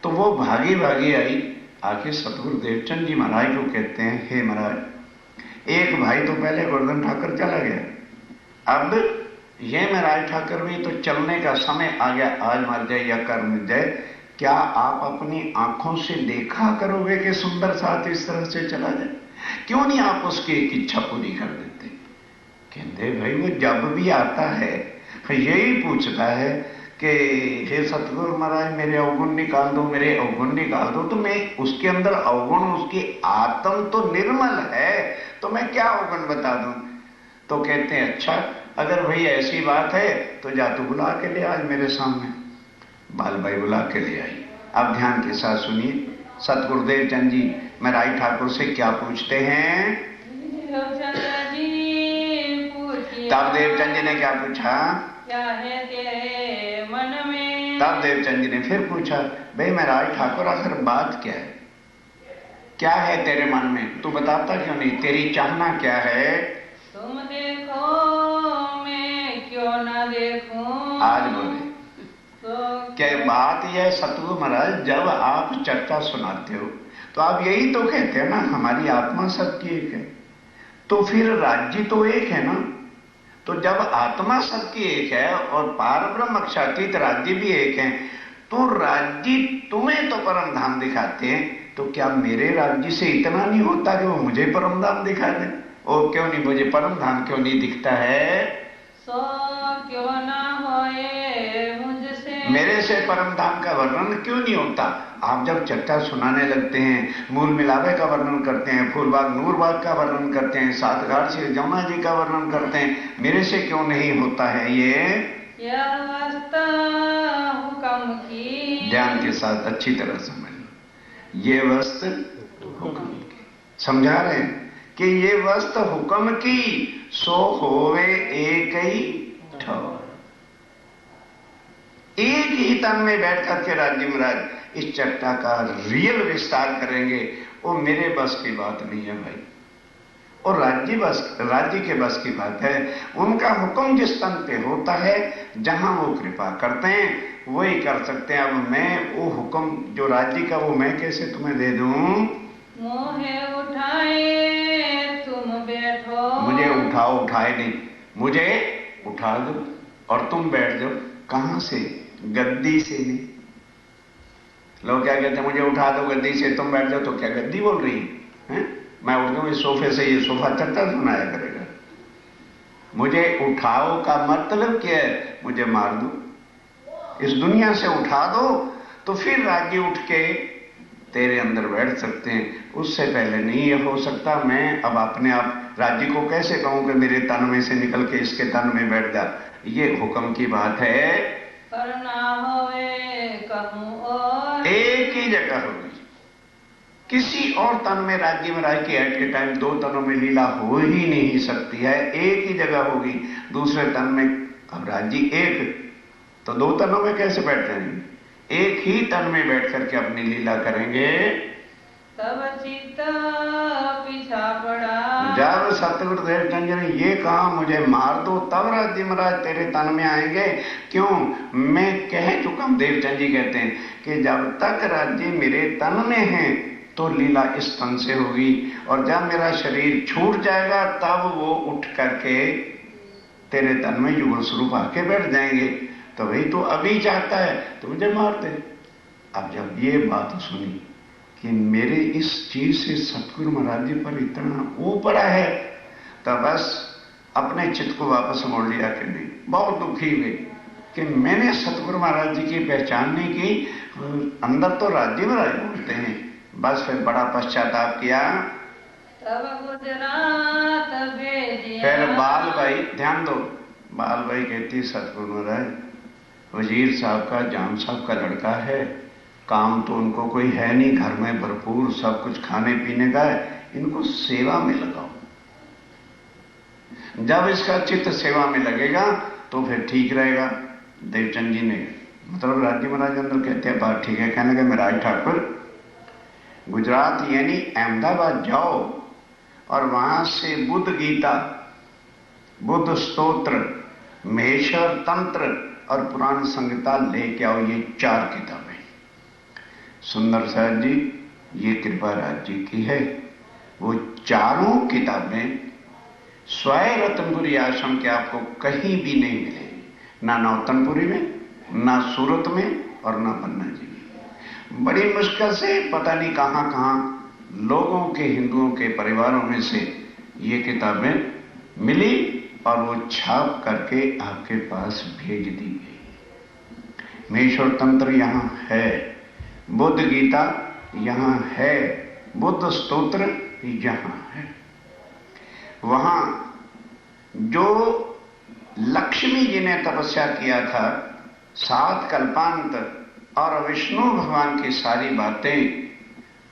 तो वो भागी भागी आई, आके सतगुरु देवचंद जी महाराज को कहते हैं, हे महाराज एक भाई तो पहले गोवर्धन ठाकर चला गया, अब ये महाराज ठाकुर भी तो चलने का समय आ गया, आज मर जाए या कर मिल जाए, क्या आप अपनी आंखों से देखा करोगे कि सुंदर साथ इस तरह से चला जाए? क्यों नहीं आप उसकी एक इच्छा पूरी कर देते? कहते भाई वो जब भी आता है यही पूछता है कि हे सतगुरु महाराज मेरे अवगुण निकाल दो, मेरे अवगुण निकाल दो। तो मैं उसके अंदर अवगुण, उसकी आत्म तो निर्मल है, तो मैं क्या अवगुण बता दूं? तो कहते हैं अच्छा अगर भाई ऐसी बात है तो जा तू बुला के ले आज मेरे सामने। बाल भाई बुला के ले आई। अब ध्यान के साथ सुनिए, सतगुरुदेव चंद जी महाराज ठाकुर से क्या पूछते हैं? तब देवचंद जी ने क्या पूछा? क्या है तेरे मन में? तब देवचंद जी ने फिर पूछा, भाई महाराज ठाकुर आखिर बात क्या है? क्या है तेरे मन में? तू बताता क्यों नहीं? तेरी चाहना क्या है? तुम देखो मैं क्यों ना देखूं। आज बोले तो क्या बात यह है सतगुरु महाराज, जब आप चर्चा सुनाते हो तो आप यही तो कहते हैं ना हमारी आत्मा सबकी एक है, तो फिर राज्य तो एक है ना। तो जब आत्मा सबकी एक है और पारब्रह्म अक्षातीत राज्य भी एक है, तो राज्य तुम्हें तो परम धाम दिखाते हैं, तो क्या मेरे राज्य से इतना नहीं होता कि वो मुझे परम धाम दिखा दे? ओ क्यों नहीं, मुझे परम धाम क्यों नहीं दिखता है? सो क्यों ना होए मुझसे, मेरे से परम धाम का वर्णन क्यों नहीं होता? आप जब चर्चा सुनाने लगते हैं, मूल मिलावे का वर्णन करते हैं, फूलबाग नूरबाग का वर्णन करते हैं, सात घाट से जमुना जी का वर्णन करते हैं, मेरे से क्यों नहीं होता है ये? वस्तु हुक्म की, ध्यान के साथ अच्छी तरह समझ लो, ये वस्तु हुक्म की। समझा रहे हैं कि ये वस्तु हुक्म की, सो होवे एक ही ठोर। एक ही तन में बैठ करके राज्य महाराज इस चर्चा का रियल विस्तार करेंगे, वो मेरे बस की बात नहीं है भाई, और राज्य के बस की बात है। उनका हुक्म जिस तन पे होता है, जहां वो कृपा करते हैं वही कर सकते हैं। अब मैं वो हुक्म जो राज्य का, वो मैं कैसे तुम्हें दे दूं? मोहे उठाए तुम बैठो, मुझे उठाए नहीं, मुझे उठा दो और तुम बैठ जाओ। कहां से? गद्दी से नहीं। लोग क्या कहते हैं, मुझे उठा दो गद्दी से तुम बैठ जाओ, तो क्या गद्दी बोल रही है? मैं उठ जाऊं इस सोफे से, ये सोफा चर्चा सुनाया करेगा। मुझे उठाओ का मतलब क्या है? मुझे मार दो, इस दुनिया से उठा दो, तो फिर राज्य उठ के तेरे अंदर बैठ सकते हैं। उससे पहले नहीं ये हो सकता। मैं अब अपने आप राज्य को कैसे कहूं कि मेरे तन में से निकल के इसके तन में बैठ जा? ये हुक्म की बात है। पर ना होए कहूं और, एक ही जगह होगी, किसी और तन में राज्य में रह के एट ए टाइम दो तनों में लीला हो ही नहीं सकती है। एक ही जगह होगी, दूसरे तन में। अब राज्य एक, तो दो तनों में कैसे बैठ जाएंगे? एक ही तन में बैठ करके अपनी लीला करेंगे। तब चित्त पीछा पड़ा, जब सतगुरुदेव चंद ने ये कहा मुझे मार दो, तब राज्य महाराज तेरे तन में आएंगे। क्यों? मैं कह चुका हूं, देवचंद जी कहते हैं कि जब तक राज्य मेरे तन में है तो लीला इस तन से होगी, और जब मेरा शरीर छूट जाएगा तब वो उठ करके तेरे तन में युगल स्वरूप आके बैठ जाएंगे। तो भाई तो अभी चाहता है तो मुझे मार दे। अब जब ये बात सुनी कि मेरे इस चीज से सतगुरु महाराज जी पर इतना वो पड़ा है, तो बस अपने चित्त को वापस मोड़ लिया कि नहीं। बहुत दुखी हुई कि मैंने सतगुरु महाराज जी की पहचान नहीं की, अंदर तो राज्य महाराज बोलते हैं। बस फिर बड़ा पश्चाताप किया। तब गुजरात भेजिया, फिर बाल भाई, ध्यान दो, बाल भाई कहती सतगुरु महाराज वजीर साहब का, जाम साहब का लड़का है, काम तो उनको कोई है नहीं, घर में भरपूर सब कुछ खाने पीने का है, इनको सेवा में लगाओ। जब इसका चित्त सेवा में लगेगा तो फिर ठीक रहेगा। देवचंद जी ने, मतलब राज्य महाराज अंदर कहते हैं बात ठीक है। कहने लगे महाराज ठाकुर गुजरात यानी अहमदाबाद जाओ और वहां से बुद्ध गीता, बुद्ध स्तोत्र, महेश्वर तंत्र और पुराण संहिता लेके आओ। ये 4 किताबें। सुंदर साहब जी, ये कृपा राज जी की है। वो चारों किताबें स्वाय रतनपुरी आश्रम के आपको कहीं भी नहीं मिलेंगे, ना नौतनपुरी में, ना सूरत में और ना पन्ना जी में। बड़ी मुश्किल से पता नहीं कहां कहां लोगों के, हिंदुओं के परिवारों में से ये किताबें मिली और वो छाप करके आपके पास भेज दी गई। महेश्वर तंत्र यहां है, बुद्ध गीता यहां है, बुद्ध स्तोत्र यहां है। वहां जो लक्ष्मी जी ने तपस्या किया था 7 कल्पांत, और विष्णु भगवान की सारी बातें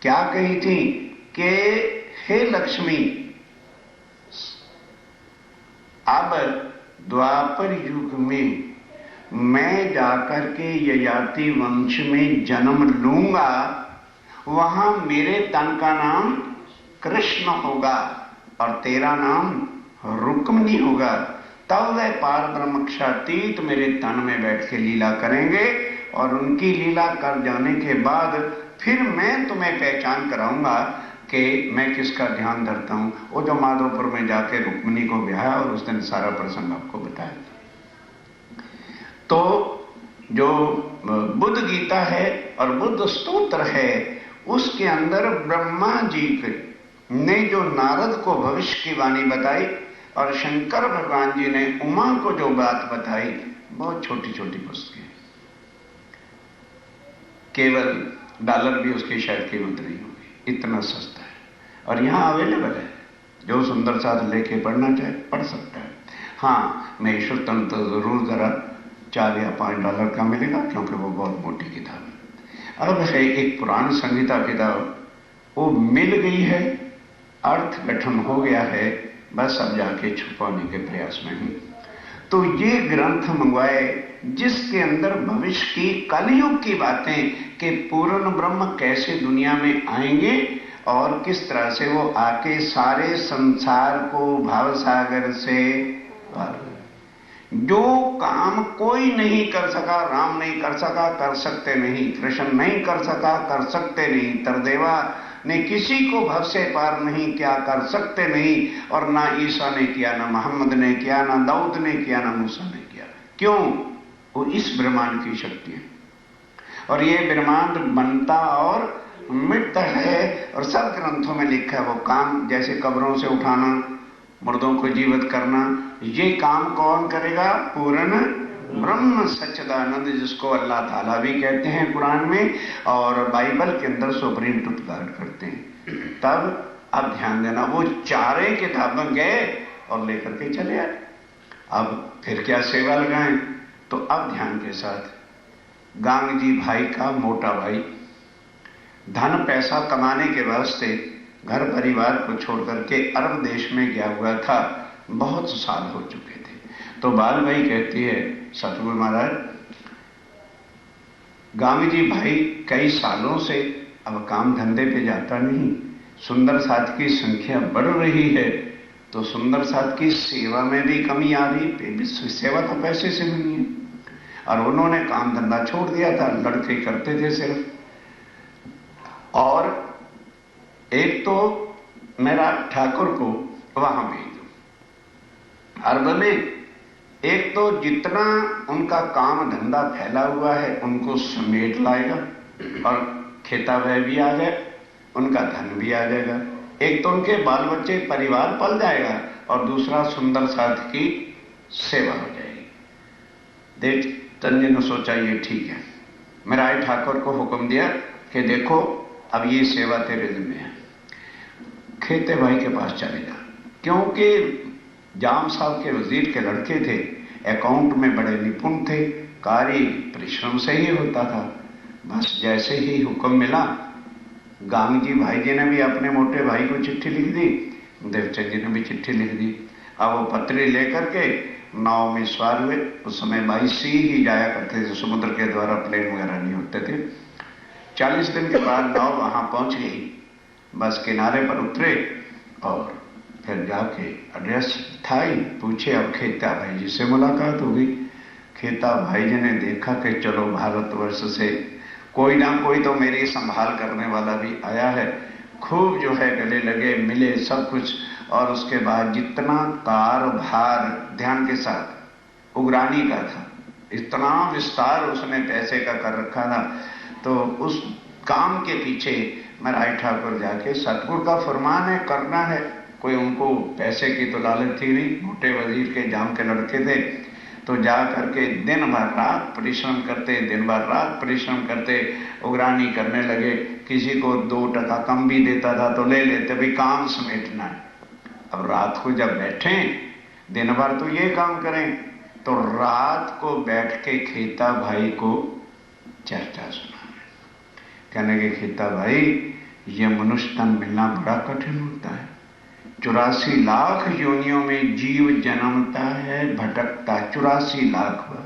क्या कही थी कि हे लक्ष्मी, अब द्वापर युग में मैं जाकर के ययाति वंश में जन्म लूंगा, वहां मेरे तन का नाम कृष्ण होगा और तेरा नाम रुक्मिणी होगा। तब वह पार ब्रह्मक्षातीत मेरे तन में बैठ के लीला करेंगे और उनकी लीला कर जाने के बाद फिर मैं तुम्हें पहचान कराऊंगा कि मैं किसका ध्यान धरता हूं। वो जो माधोपुर में जाके रुक्मिणी को ब्याहा और उस दिन सारा प्रसंग आपको बताया। तो जो बुद्ध गीता है और बुद्ध स्तोत्र है, उसके अंदर ब्रह्मा जी ने जो नारद को भविष्य की वाणी बताई और शंकर भगवान जी ने उमा को जो बात बताई, बहुत छोटी छोटी पुस्तकें, केवल $1 भी उसकी शायद कीमत नहीं होगी, इतना सस्ता है और यहां अवेलेबल है। जो सुंदर साथ लेके पढ़ना चाहे पढ़ सकता है। हाँ, महेश्वर तंत्र जरूर जरा $4 या $5 का मिलेगा, क्योंकि वो बहुत मोटी किताब है। अब है एक पुराण संहिता किताब, वो मिल गई है, अर्थ गठन हो गया है, बस अब जाके छुपाने के प्रयास में हूं। तो ये ग्रंथ मंगवाए जिसके अंदर भविष्य की कलयुग की बातें कि पूर्ण ब्रह्म कैसे दुनिया में आएंगे और किस तरह से वो आके सारे संसार को भावसागर से पार। जो काम कोई नहीं कर सका, राम नहीं कर सका, कर सकते नहीं, कृष्ण नहीं कर सका, कर सकते नहीं, तरदेवा ने किसी को भव से पार नहीं किया, कर सकते नहीं, और ना ईसा ने किया, ना मोहम्मद ने किया, ना दाऊद ने किया, ना मूसा ने किया। क्यों? वो इस ब्रह्मांड की शक्ति है और ये ब्रह्मांड बनता और मिटता है। और सब ग्रंथों में लिखा है वो काम, जैसे कब्रों से उठाना, मुर्दों को जीवित करना, ये काम कौन करेगा? पूर्ण ब्रह्म सच्चिदानंद, जिसको अल्लाह ताला भी कहते हैं कुरान में और बाइबल के अंदर सुप्रीम ट्रुथ गार्ड करते हैं। तब अब ध्यान देना, वो चारे किताबें गए और लेकर के चले आए। अब फिर क्या सेवा लगाएं? तो अब ध्यान के साथ गांग जी भाई का मोटा भाई धन पैसा कमाने के वास्ते घर परिवार को छोड़कर के अरब देश में गया हुआ था। बहुत साल हो चुके थे। तो बाल भाई कहती है, सतगुरु महाराज, गांग जी भाई कई सालों से अब काम धंधे पे जाता नहीं, सुंदर साथ की संख्या बढ़ रही है, तो सुंदर साथ की सेवा में भी कमी आ रही। सेवा तो पैसे से नहीं है और उन्होंने काम धंधा छोड़ दिया था, लड़के करते थे सिर्फ। और एक तो मेरा ठाकुर को वहां भेज दो अरब में, एक तो जितना उनका काम धंधा फैला हुआ है उनको समेट लाएगा और खेतावह भी आ जाए, उनका धन भी आ जाएगा। एक तो उनके बाल बच्चे परिवार पल जाएगा और दूसरा सुंदर साथ की सेवा हो जाएगी। देव तंजी ने सोचा ये ठीक है। मेरा ठाकुर को हुक्म दिया कि देखो अब ये सेवा तेरे जिम्मे है, खेते भाई के पास चले जा, क्योंकि जाम साहब के वजीर के लड़के थे, अकाउंट में बड़े निपुण थे, कार्य परिश्रम से ही होता था। बस जैसे ही हुक्म मिला, गांग जी भाई जी ने भी अपने मोटे भाई को चिट्ठी लिख दी, देवचंद जी ने भी चिट्ठी लिख दी। अब वो पत्री लेकर के नाव में सवार हुए। उस समय 22 ही जाया करते थे, समुद्र के द्वारा प्लेन वगैरह नहीं होते थे। 40 दिन के बाद नाव वहां पहुंच गई, बस किनारे पर उतरे और फिर जाके एड्रेस था ही, पूछे। अब खेता भाई जी से मुलाकात हो गई। खेता भाई जी ने देखा कि चलो भारतवर्ष से कोई ना कोई तो मेरी संभाल करने वाला भी आया है। खूब जो है गले लगे, मिले, सब कुछ। और उसके बाद जितना कारोबार ध्यान के साथ उगरानी का था, इतना विस्तार उसने पैसे का कर रखा था, तो उस काम के पीछे महाराज ठाकुर जाके सतगुरु का फरमान है करना है, कोई उनको पैसे की तो लालच थी नहीं, मोटे वजीर के जाम के लड़के थे, तो जा करके दिन भर रात परिश्रम करते, दिन भर रात परिश्रम करते, उगरानी करने लगे। किसी को 2 टका कम भी देता था तो ले लेते, भी काम समेटना है। अब रात को जब बैठे, दिन भर तो ये काम करें, तो रात को बैठ के खेता भाई को चर्चा सुना, कहने के खेता भाई ये मनुष्य तन मिलना बड़ा कठिन होता है, 84 लाख योनियों में जीव जन्मता है, भटकता 84 लाख बार,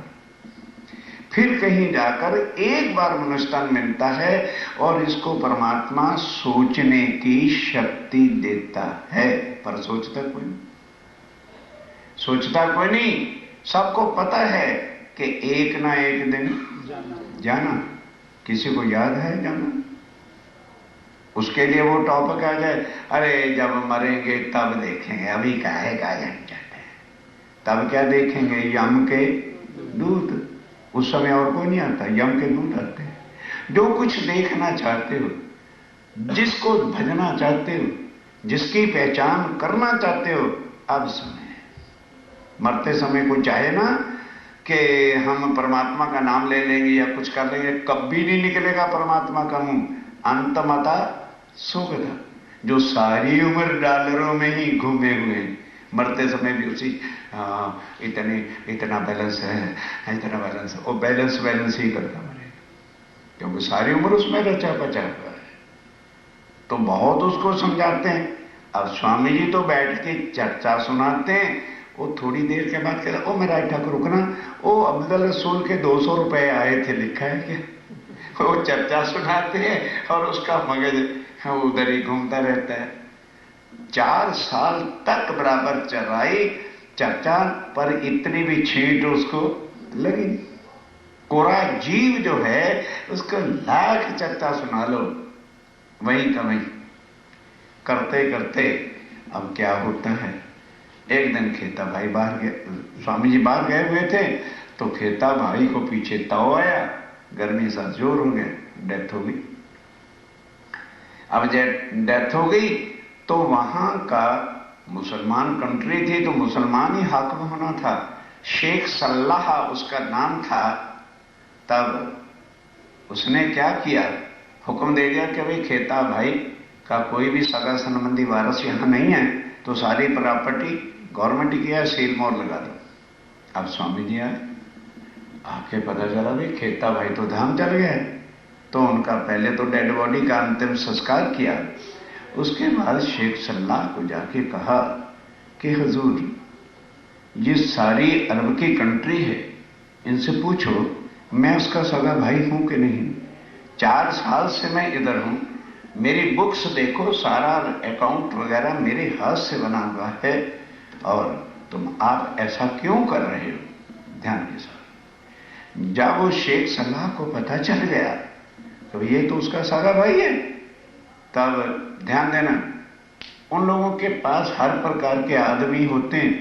फिर कहीं जाकर एक बार मनुष्य तन मिलता है और इसको परमात्मा सोचने की शक्ति देता है, पर सोचता कोई नहीं, सोचता कोई नहीं। सबको पता है कि एक ना एक दिन जाना, किसी को याद है जाना? उसके लिए वो टॉपिक आ जाए, अरे जब मरेंगे तब देखेंगे, अभी काहे का झंझट है, तब क्या देखेंगे? यम के दूत, उस समय और कोई नहीं आता, यम के दूत आते हैं। जो कुछ देखना चाहते हो, जिसको भजना चाहते हो, जिसकी पहचान करना चाहते हो, अब समय है। मरते समय को चाहे ना कि हम परमात्मा का नाम ले लेंगे या कुछ कर लेंगे, कभी नहीं निकलेगा परमात्मा का मुंह। अंतमता सुगधा, जो सारी उम्र डॉलरों में ही घूमे हुए हैं, मरते समय भी उसी इतना बैलेंस है, इतना बैलेंस है, वो बैलेंस ही करता मरेगा, क्योंकि सारी उम्र उसमें रचा बचा हुआ है। तो बहुत उसको समझाते हैं। अब स्वामी जी तो बैठ के चर्चा सुनाते हैं, वो थोड़ी देर के बाद कहता, ओ महाराज ठाकुर रुकना, ओ अब्दुल रसूल के 200 रुपए आए थे, लिखा है क्या? वो चर्चा सुनाते हैं और उसका मगज उधर ही घूमता रहता है। 4 साल तक बराबर चलाई चर्चा, पर इतनी भी छींट उसको लगी। कोरा जीव जो है उसको लाख चर्चा सुना लो, वही कमी करते करते अब क्या होता है। एक दिन खेता भाई बाहर गए, स्वामी जी बाहर गए हुए थे, तो खेता भाई को पीछे ताव आया, गर्मी सा जोर हो गया, डेथ हो गई। अब जब डेथ हो गई तो वहां का मुसलमान कंट्री थी, तो मुसलमान ही हाकिम होना था, शेख सल्लाह उसका नाम था। तब उसने क्या किया, हुक्म दे दिया कि भाई खेता भाई का कोई भी सगा संबंधी वारस यहां नहीं है, तो सारी प्रॉपर्टी गवर्नमेंट की है, सील मोहर लगा दो। अब स्वामी जी आए, आके पता चला भाई खेता भाई तो धाम चल गए। तो उनका पहले तो डेड बॉडी का अंतिम संस्कार किया, उसके बाद शेख सल्लाह को जाके कहा कि हुजूर ये सारी अरब की कंट्री है, इनसे पूछो मैं उसका सगा भाई हूं कि नहीं। 4 साल से मैं इधर हूं, मेरी बुक्स देखो, सारा अकाउंट वगैरह मेरे हाथ से बना हुआ है, और तुम आप ऐसा क्यों कर रहे हो? ध्यान के साथ जब वो शेख सल्लाह को पता चल गया तो ये तो उसका सागा भाई है, तब ध्यान देना, उन लोगों के पास हर प्रकार के आदमी होते हैं।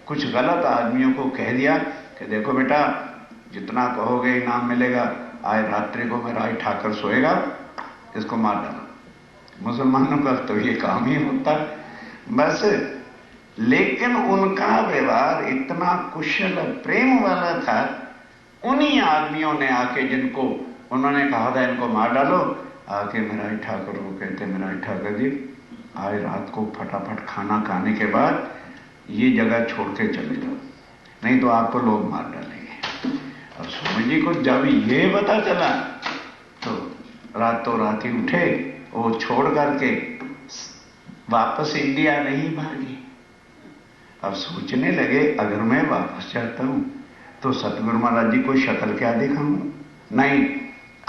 कुछ गलत आदमियों को कह दिया कि देखो बेटा जितना कहोगे इनाम मिलेगा, आज रात्रि को मेरा ठाकर सोएगा, इसको मार डालो। मुसलमानों का तो ये काम ही होता बस। लेकिन उनका व्यवहार इतना कुशल प्रेम वाला था, उन्हीं आदमियों ने आके, जिनको उन्होंने कहा था इनको मार डालो, आके मेरा ठाकुर को कहते, मेरा ठाकुर जी आज रात को फटाफट खाना खाने के बाद ये जगह छोड़ के चले जाओ, नहीं तो आपको लोग मार डालेंगे। और स्वामी जी को जब ये पता चला तो रातों रात ही उठे, वो छोड़ करके वापस इंडिया नहीं भागी। अब सोचने लगे अगर मैं वापस जाता हूं तो सतगुरु महाराज जी को शक्ल क्या दिखाऊंगा। नहीं,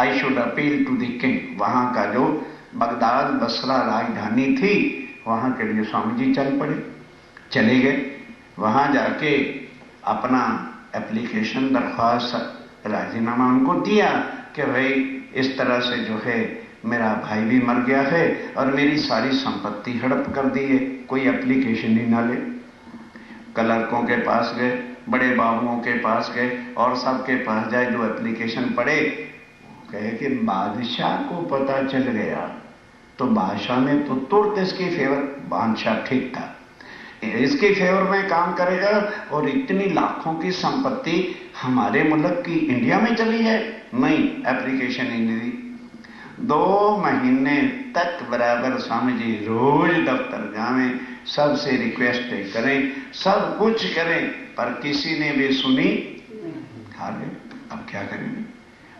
I should appeal to the king. वहां का जो बगदाद बसरा राजधानी थी, वहां के लिए स्वामी जी चल पड़े, चले गए। वहां जाके अपना एप्लीकेशन दरख्वास्त राजीनामा उनको दिया कि भाई इस तरह से जो है मेरा भाई भी मर गया है और मेरी सारी संपत्ति हड़प कर दी है, कोई एप्लीकेशन ही ना ले। क्लर्कों के पास गए, बड़े बाबुओं के पास गए और सबके पास जाए, जो एप्लीकेशन पढ़े, कहे कि बादशाह को पता चल गया तो बादशाह ने तो तुरंत इसकी फेवर, बादशाह ठीक था, इसके फेवर में काम करेगा और इतनी लाखों की संपत्ति हमारे मुल्क की इंडिया में चली है, नहीं एप्लीकेशन ही नहीं दी। 2 महीने तक बराबर स्वामी जी रोज दफ्तर जावें, सबसे रिक्वेस्ट करें, सब कुछ करें, पर किसी ने भी सुनी हारे। अब क्या करेंगे,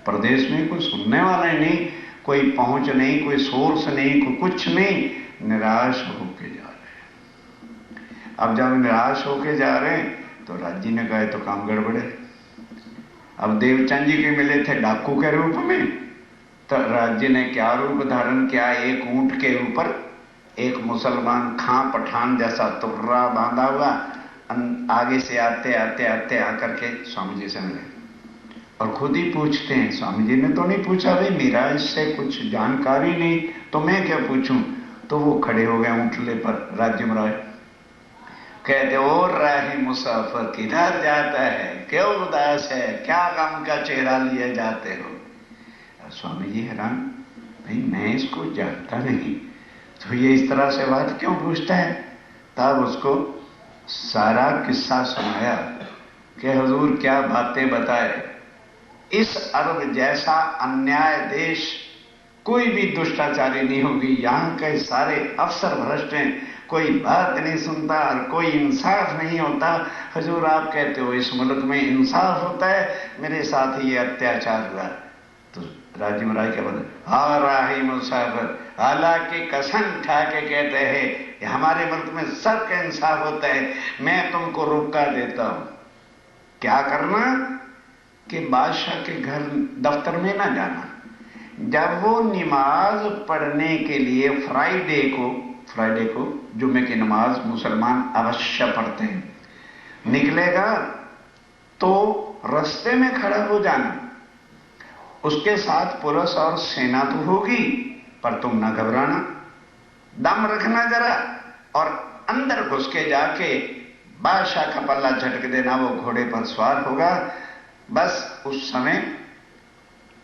प्रदेश में कोई सुनने वाला ही नहीं, कोई पहुंच नहीं, कोई सोर्स नहीं, कोई कुछ नहीं, निराश होके जा रहे हैं। अब जब निराश होके जा रहे हैं तो राज्य ने कहा तो काम गड़बड़े। अब देवचंद जी के मिले थे डाकू के रूप में, तो राज्य ने क्या रूप धारण किया, एक ऊंट के ऊपर एक मुसलमान खां पठान जैसा तुर्रा बांधा हुआ आगे से आते आते आते आकर के स्वामी जी से मिले और खुद ही पूछते हैं, स्वामी जी ने तो नहीं पूछा, भाई मेरा इससे कुछ जानकारी नहीं तो मैं क्या पूछूं। तो वो खड़े हो गए उठले पर राज्य महाराज, कहते और राही मुसाफिर किधर जाता है, क्यों उदास है, क्या गम का चेहरा लिए जाते हो। स्वामी जी हैरान, भाई मैं इसको जानता नहीं तो ये इस तरह से बात क्यों पूछता है। तब उसको सारा किस्सा सुनाया कि हुजूर क्या बातें बताए, इस अरब जैसा अन्याय देश कोई भी दुष्टाचारी नहीं होगी, यहां के सारे अफसर भ्रष्ट हैं, कोई बात नहीं सुनता और कोई इंसाफ नहीं होता। हुजूर आप कहते हो इस मुल्क में इंसाफ होता है, मेरे साथ ही ये अत्याचार हुआ। तो राज्य महाराज क्या बोले, हाँ राही मुसाफिर, हालांकि कसम खा के कहते हैं हमारे मुल्क में सबका इंसाफ होता है, मैं तुमको रोका देता हूं। क्या करना कि बादशाह के घर दफ्तर में ना जाना। जब वो नमाज पढ़ने के लिए फ्राइडे को जुम्मे की नमाज मुसलमान अवश्य पढ़ते हैं, निकलेगा तो रास्ते में खड़ा हो जाना। उसके साथ पुलिस और सेना तो होगी, पर तुम ना घबराना, दम रखना जरा, और अंदर घुस के जाके बादशाह का पल्ला झटक देना, वो घोड़े पर सवार होगा। बस उस समय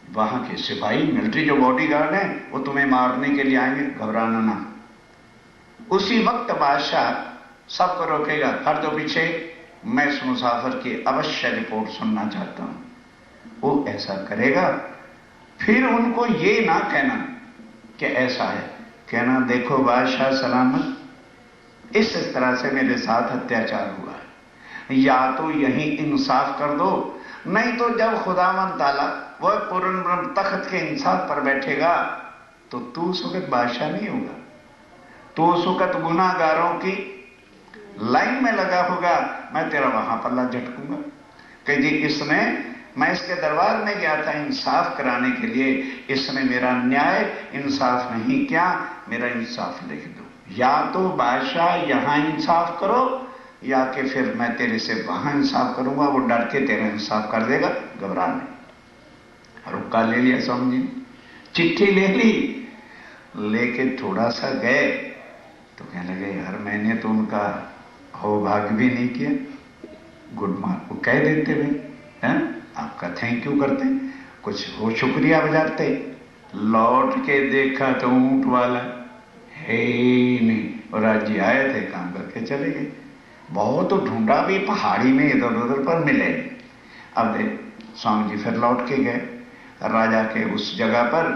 वहां के सिपाही, मिलिट्री जो बॉडीगार्ड हैं, वो तुम्हें मारने के लिए आएंगे, घबराना ना। उसी वक्त बादशाह सबको रोकेगा, हर दो पीछे, मैं इस मुसाफिर की अवश्य रिपोर्ट सुनना चाहता हूं। वो ऐसा करेगा, फिर उनको ये ना कहना कि ऐसा है, कहना देखो बादशाह सलामत, इस तरह से मेरे साथ अत्याचार हुआ है, या तो यही इंसाफ कर दो, नहीं तो जब खुदावंद ताला वह पूर्ण ब्रह्म तख्त के इंसाफ पर बैठेगा तो तू उस वक्त बादशाह नहीं होगा, तो उस वक्त गुनाहगारों की लाइन में लगा होगा, मैं तेरा वहां पल्ला झटकूंगा कि जी मैं इसके दरबार में गया था इंसाफ कराने के लिए, इसने मेरा न्याय इंसाफ नहीं किया, मेरा इंसाफ लिख दो। या तो बादशाह यहां इंसाफ करो, या कि फिर मैं तेरे से वहां इंसाफ करूंगा। वो डर के तेरा इंसाफ कर देगा, घबरा नहीं। रुक्का ले लिया स्वामी जी, चिट्ठी ले ली, लेके थोड़ा सा गए तो कहने लगे यार मैंने तो उनका अहोभाग्य भी नहीं किया, गुड मॉर्निंग वो कह देते भाई, हैं आपका थैंक यू करते, कुछ वो शुक्रिया बजाते। लौट के देखा तो ऊंट वाला है ही नहीं, और राज्य आए थे काम करके चले गए। बहुत ढूंढा भी, पहाड़ी में इधर उधर पर मिले। अब देख स्वामी जी फिर लौट के गए राजा के उस जगह पर,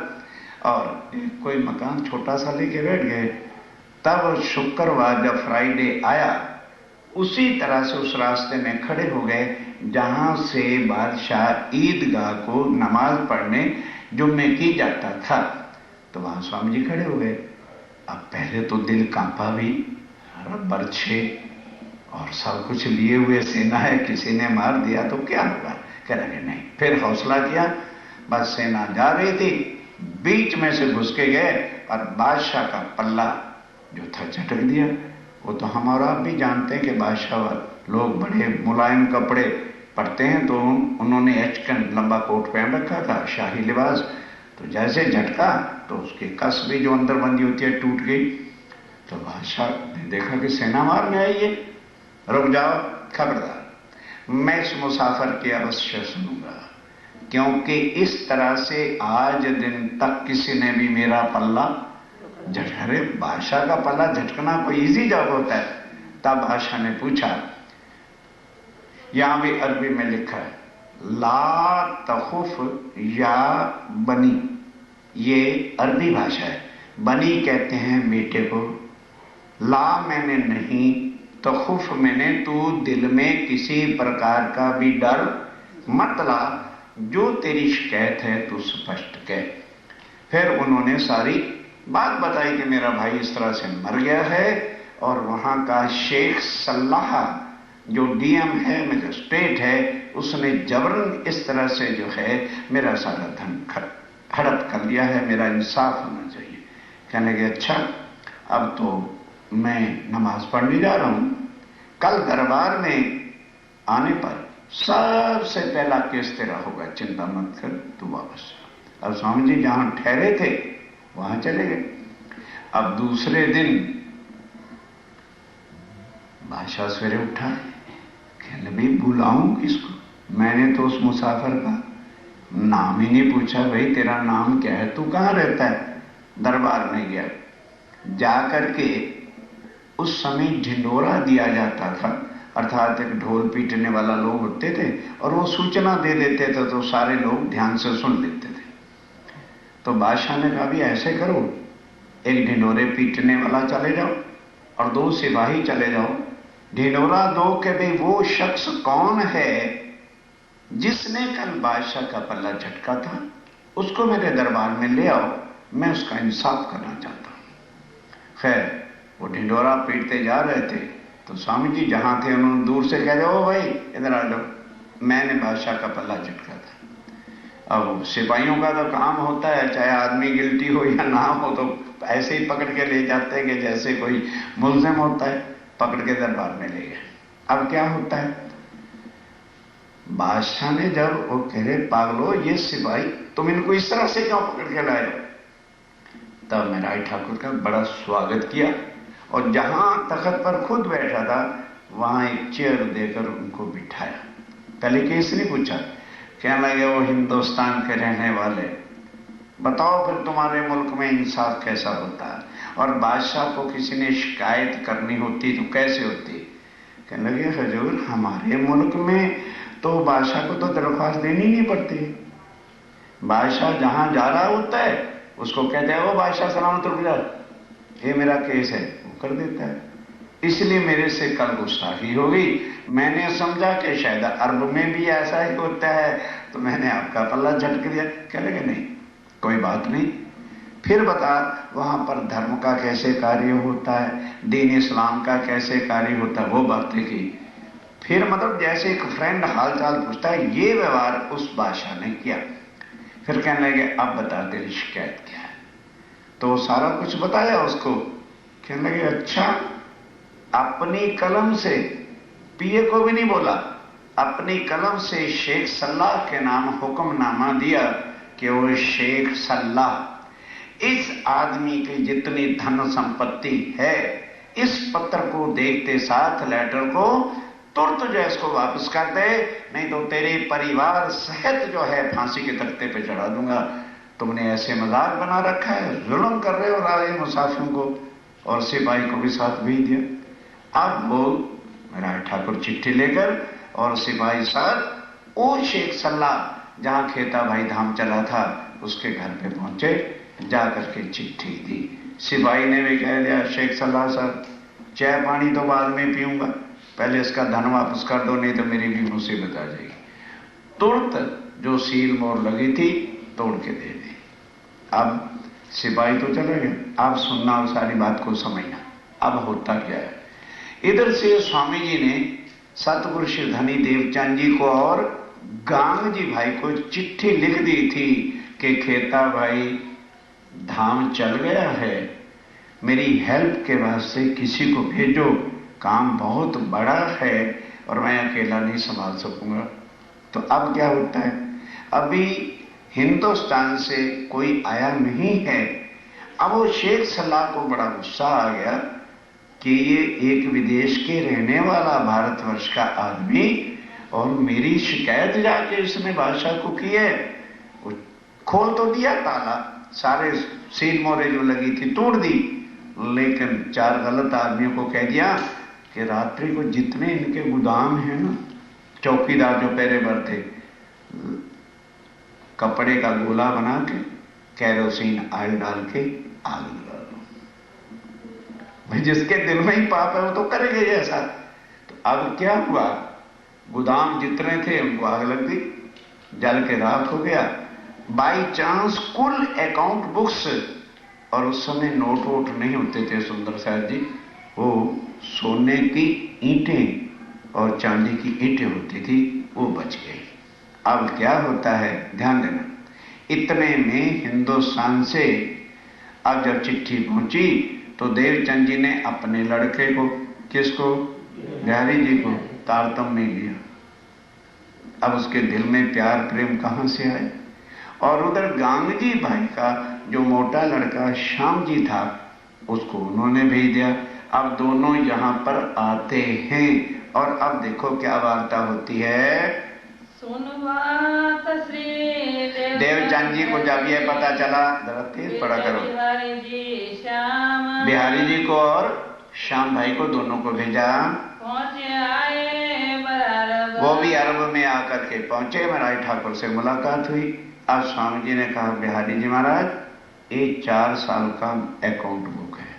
और कोई मकान छोटा सा लेके बैठ गए। तब शुक्रवार जब फ्राइडे आया, उसी तरह से उस रास्ते में खड़े हो गए जहां से बादशाह ईदगाह को नमाज पढ़ने जुम्मे की जाता था। तो वहां स्वामी जी खड़े हो गए। अब पहले तो दिल कांपा भी, बर्छे और सब कुछ लिए हुए सेना है, किसी ने मार दिया तो क्या होगा, कह रहे नहीं। फिर हौसला किया, बस सेना जा रही थी, बीच में से घुस के गए और बादशाह का पल्ला जो था झटक दिया। वो तो हम और आप भी जानते हैं कि बादशाह लोग बड़े मुलायम कपड़े पड़ते हैं, तो उन्होंने एचकन लंबा कोट पहन रखा था, शाही लिबास, तो जैसे झटका तो उसकी कस भी जो अंदर बंदी होती है टूट गई। तो बादशाह ने देखा कि सेना मारने आई है, रुक जाओ, खबरदार, मैं इस मुसाफिर की अवश्य सुनूंगा, क्योंकि इस तरह से आज दिन तक किसी ने भी मेरा पल्ला झटका। बादशाह का पल्ला झटकना कोई इजी जॉब होता है। तब बादशाह ने पूछा, यहां भी अरबी में लिखा है ला तखुफ या बनी, ये अरबी भाषा है। बनी कहते हैं बेटे को, ला मैंने नहीं, तखुफ मैंने तू दिल में किसी प्रकार का भी डर मत ला, जो तेरी शिकायत है तू स्पष्ट कह। फिर उन्होंने सारी बात बताई कि मेरा भाई इस तरह से मर गया है और वहां का शेख सल्लाह जो डीएम है, मजिस्ट्रेट है, उसने जबरन इस तरह से जो है मेरा सारा धन हड़प कर लिया है, मेरा इंसाफ होना चाहिए। कहने लगे अच्छा, अब तो मैं नमाज पढ़ने जा रहा हूं, कल दरबार में आने पर सबसे पहला केस तेरा होगा, चिंता मत कर, तू वापस। अब स्वामी जी जहां ठहरे थे वहां चले गए। अब दूसरे दिन बादशाह सवेरे उठा, कहने भाई बुलाऊं किसको? मैंने तो उस मुसाफिर का नाम ही नहीं पूछा, भाई तेरा नाम क्या है, तू कहां रहता है? दरबार में गया, जाकर के उस समय ढिंडोरा दिया जाता था, अर्थात एक ढोल पीटने वाला लोग होते थे और वो सूचना दे देते थे तो सारे लोग ध्यान से सुन लेते थे। तो बादशाह ने कहा भी ऐसे करो, एक ढिंडोरे पीटने वाला चले जाओ और 2 सिपाही चले जाओ, ढिंडोरा दो कि भाई वो शख्स कौन है जिसने कल बादशाह का पल्ला झटका था, उसको मेरे दरबार में ले आओ, मैं उसका इंसाफ करना चाहता हूं। खैर वो ढिंडोरा पीटते जा रहे थे तो स्वामी जी जहां थे उन्होंने दूर से कह दिया, ओ भाई इधर आ जाओ, मैंने बादशाह का पल्ला झटका था। अब सिपाहियों का तो काम होता है, चाहे आदमी गिल्टी हो या ना हो, तो ऐसे ही पकड़ के ले जाते हैं कि जैसे कोई मुल्जिम होता है, पकड़ के दरबार में ले गए। अब क्या होता है, बादशाह ने जब वो कह रहे पागलो ये सिपाही तुम इनको इस तरह से क्यों पकड़ के लाए, तब महराज ठाकुर का बड़ा स्वागत किया और जहां तख्त पर खुद बैठा था वहां एक चेयर देकर उनको बिठाया। पहले केस नहीं पूछा, कहने लगे वो हिंदुस्तान के रहने वाले, बताओ फिर तुम्हारे मुल्क में इंसाफ कैसा होता है, और बादशाह को किसी ने शिकायत करनी होती तो कैसे होती? कहने लगे हजूर हमारे मुल्क में तो बादशाह को तो दरख्वास्त देनी नहीं पड़ती, बादशाह जहां जा रहा होता है उसको कहते हैं वो बादशाह सलामत रुक जा, ये मेरा केस है, वो कर देता है। इसलिए मेरे से कल गुस्ताखी हो गई, मैंने समझा कि शायद अरब में भी ऐसा ही होता है तो मैंने आपका पल्ला झटक दिया। कह लगे नहीं कोई बात नहीं, फिर बता वहां पर धर्म का कैसे कार्य होता है, दीन इस्लाम का कैसे कार्य होता है, वो बातें की। फिर मतलब जैसे एक फ्रेंड हालचाल पूछता है, ये व्यवहार उस बादशाह ने किया। फिर कहने लगे अब बता तेरी शिकायत क्या है, तो सारा कुछ बताया उसको। कहने लगे अच्छा, अपनी कलम से, पीए को भी नहीं बोला, अपनी कलम से शेख सल्लाह के नाम हुक्मनामा दिया कि वो शेख सल्लाह इस आदमी की जितनी धन संपत्ति है, इस पत्र को देखते साथ लेटर को तुरंत जो है इसको वापस कर दे, नहीं तो तेरे परिवार सहित जो है फांसी के तख्ते पे चढ़ा दूंगा। तुमने ऐसे मजाक बना रखा है, जुल्म कर रहे हो राजे मुसाफिरों को, और सिपाही को भी साथ भेज दिया। अब वो महराज ठाकुर चिट्ठी लेकर और सिपाही साथ वो शेख सल्लाह जहां खेता भाई धाम चला था उसके घर पे पहुंचे, जाकर के चिट्ठी दी। सिपाही ने भी कह दिया शेख सल्लाह साहब चाय पानी तो बाद में पीऊंगा, पहले इसका धन वापस कर दो, नहीं तो मेरी भी मुसीबत आ जाएगी। तुरंत जो सील मोहर लगी थी तोड़ के दे दी। अब सिपाही तो चले गए, अब सुनना और सारी बात को समझना। अब होता क्या है, इधर से स्वामी जी ने सतगुरु श्रीधनी देवचंद जी को और गांग जी भाई को चिट्ठी लिख दी थी कि खेता भाई धाम चल गया है, मेरी हेल्प के वास्ते किसी को भेजो, काम बहुत बड़ा है और मैं अकेला नहीं संभाल सकूंगा। तो अब क्या होता है, अभी हिंदुस्तान से कोई आया नहीं है। अब वो शेख सलाह को बड़ा गुस्सा आ गया कि ये एक विदेश के रहने वाला भारतवर्ष का आदमी, और मेरी शिकायत जाके इसने बादशाह को की है। खोल तो दिया ताला, सारे सील मोरे जो लगी थी तोड़ दी, लेकिन 4 गलत आदमियों को कह दिया कि रात्रि को जितने इनके गोदाम हैं ना, चौकीदार जो पहरे भर थे, कपड़े का गोला बना के कैरोसिन ऑयल डाल के आग लगा दो। भाई जिसके दिल में ही पाप है वो तो करेगा ही ऐसा। तो अब क्या हुआ, गोदाम जितने थे उनको आग लग गई, जल के राख हो गया। बाई चांस कुल अकाउंट बुक्स, और उस समय नोट वोट नहीं होते थे सुंदर साहब जी, वो सोने की ईंटें और चांदी की ईंटें होती थी, वो बच गई। अब क्या होता है ध्यान देना, इतने में हिंदुस्तान से अब जब चिट्ठी पहुंची तो देवचंद जी ने अपने लड़के को, किसको, बिहारी जी को तारतम में लिया। अब उसके दिल में प्यार प्रेम कहां से आए। और उधर गांगजी भाई का जो मोटा लड़का श्याम जी था, उसको उन्होंने भेज दिया। अब दोनों यहां पर आते हैं और अब देखो क्या वार्ता होती है। सुनवात श्री देवचंद जी को जब ये पता चला, जरा तेज पड़ा करो, बिहारी जी को और श्याम भाई को दोनों को भेजा। पहुंचे आए बराबर, वो भी अरब में आकर के पहुंचे, मराई ठाकुर से मुलाकात हुई। अब स्वामी जी ने कहा, बिहारी जी महाराज ये 4 साल का अकाउंट बुक है,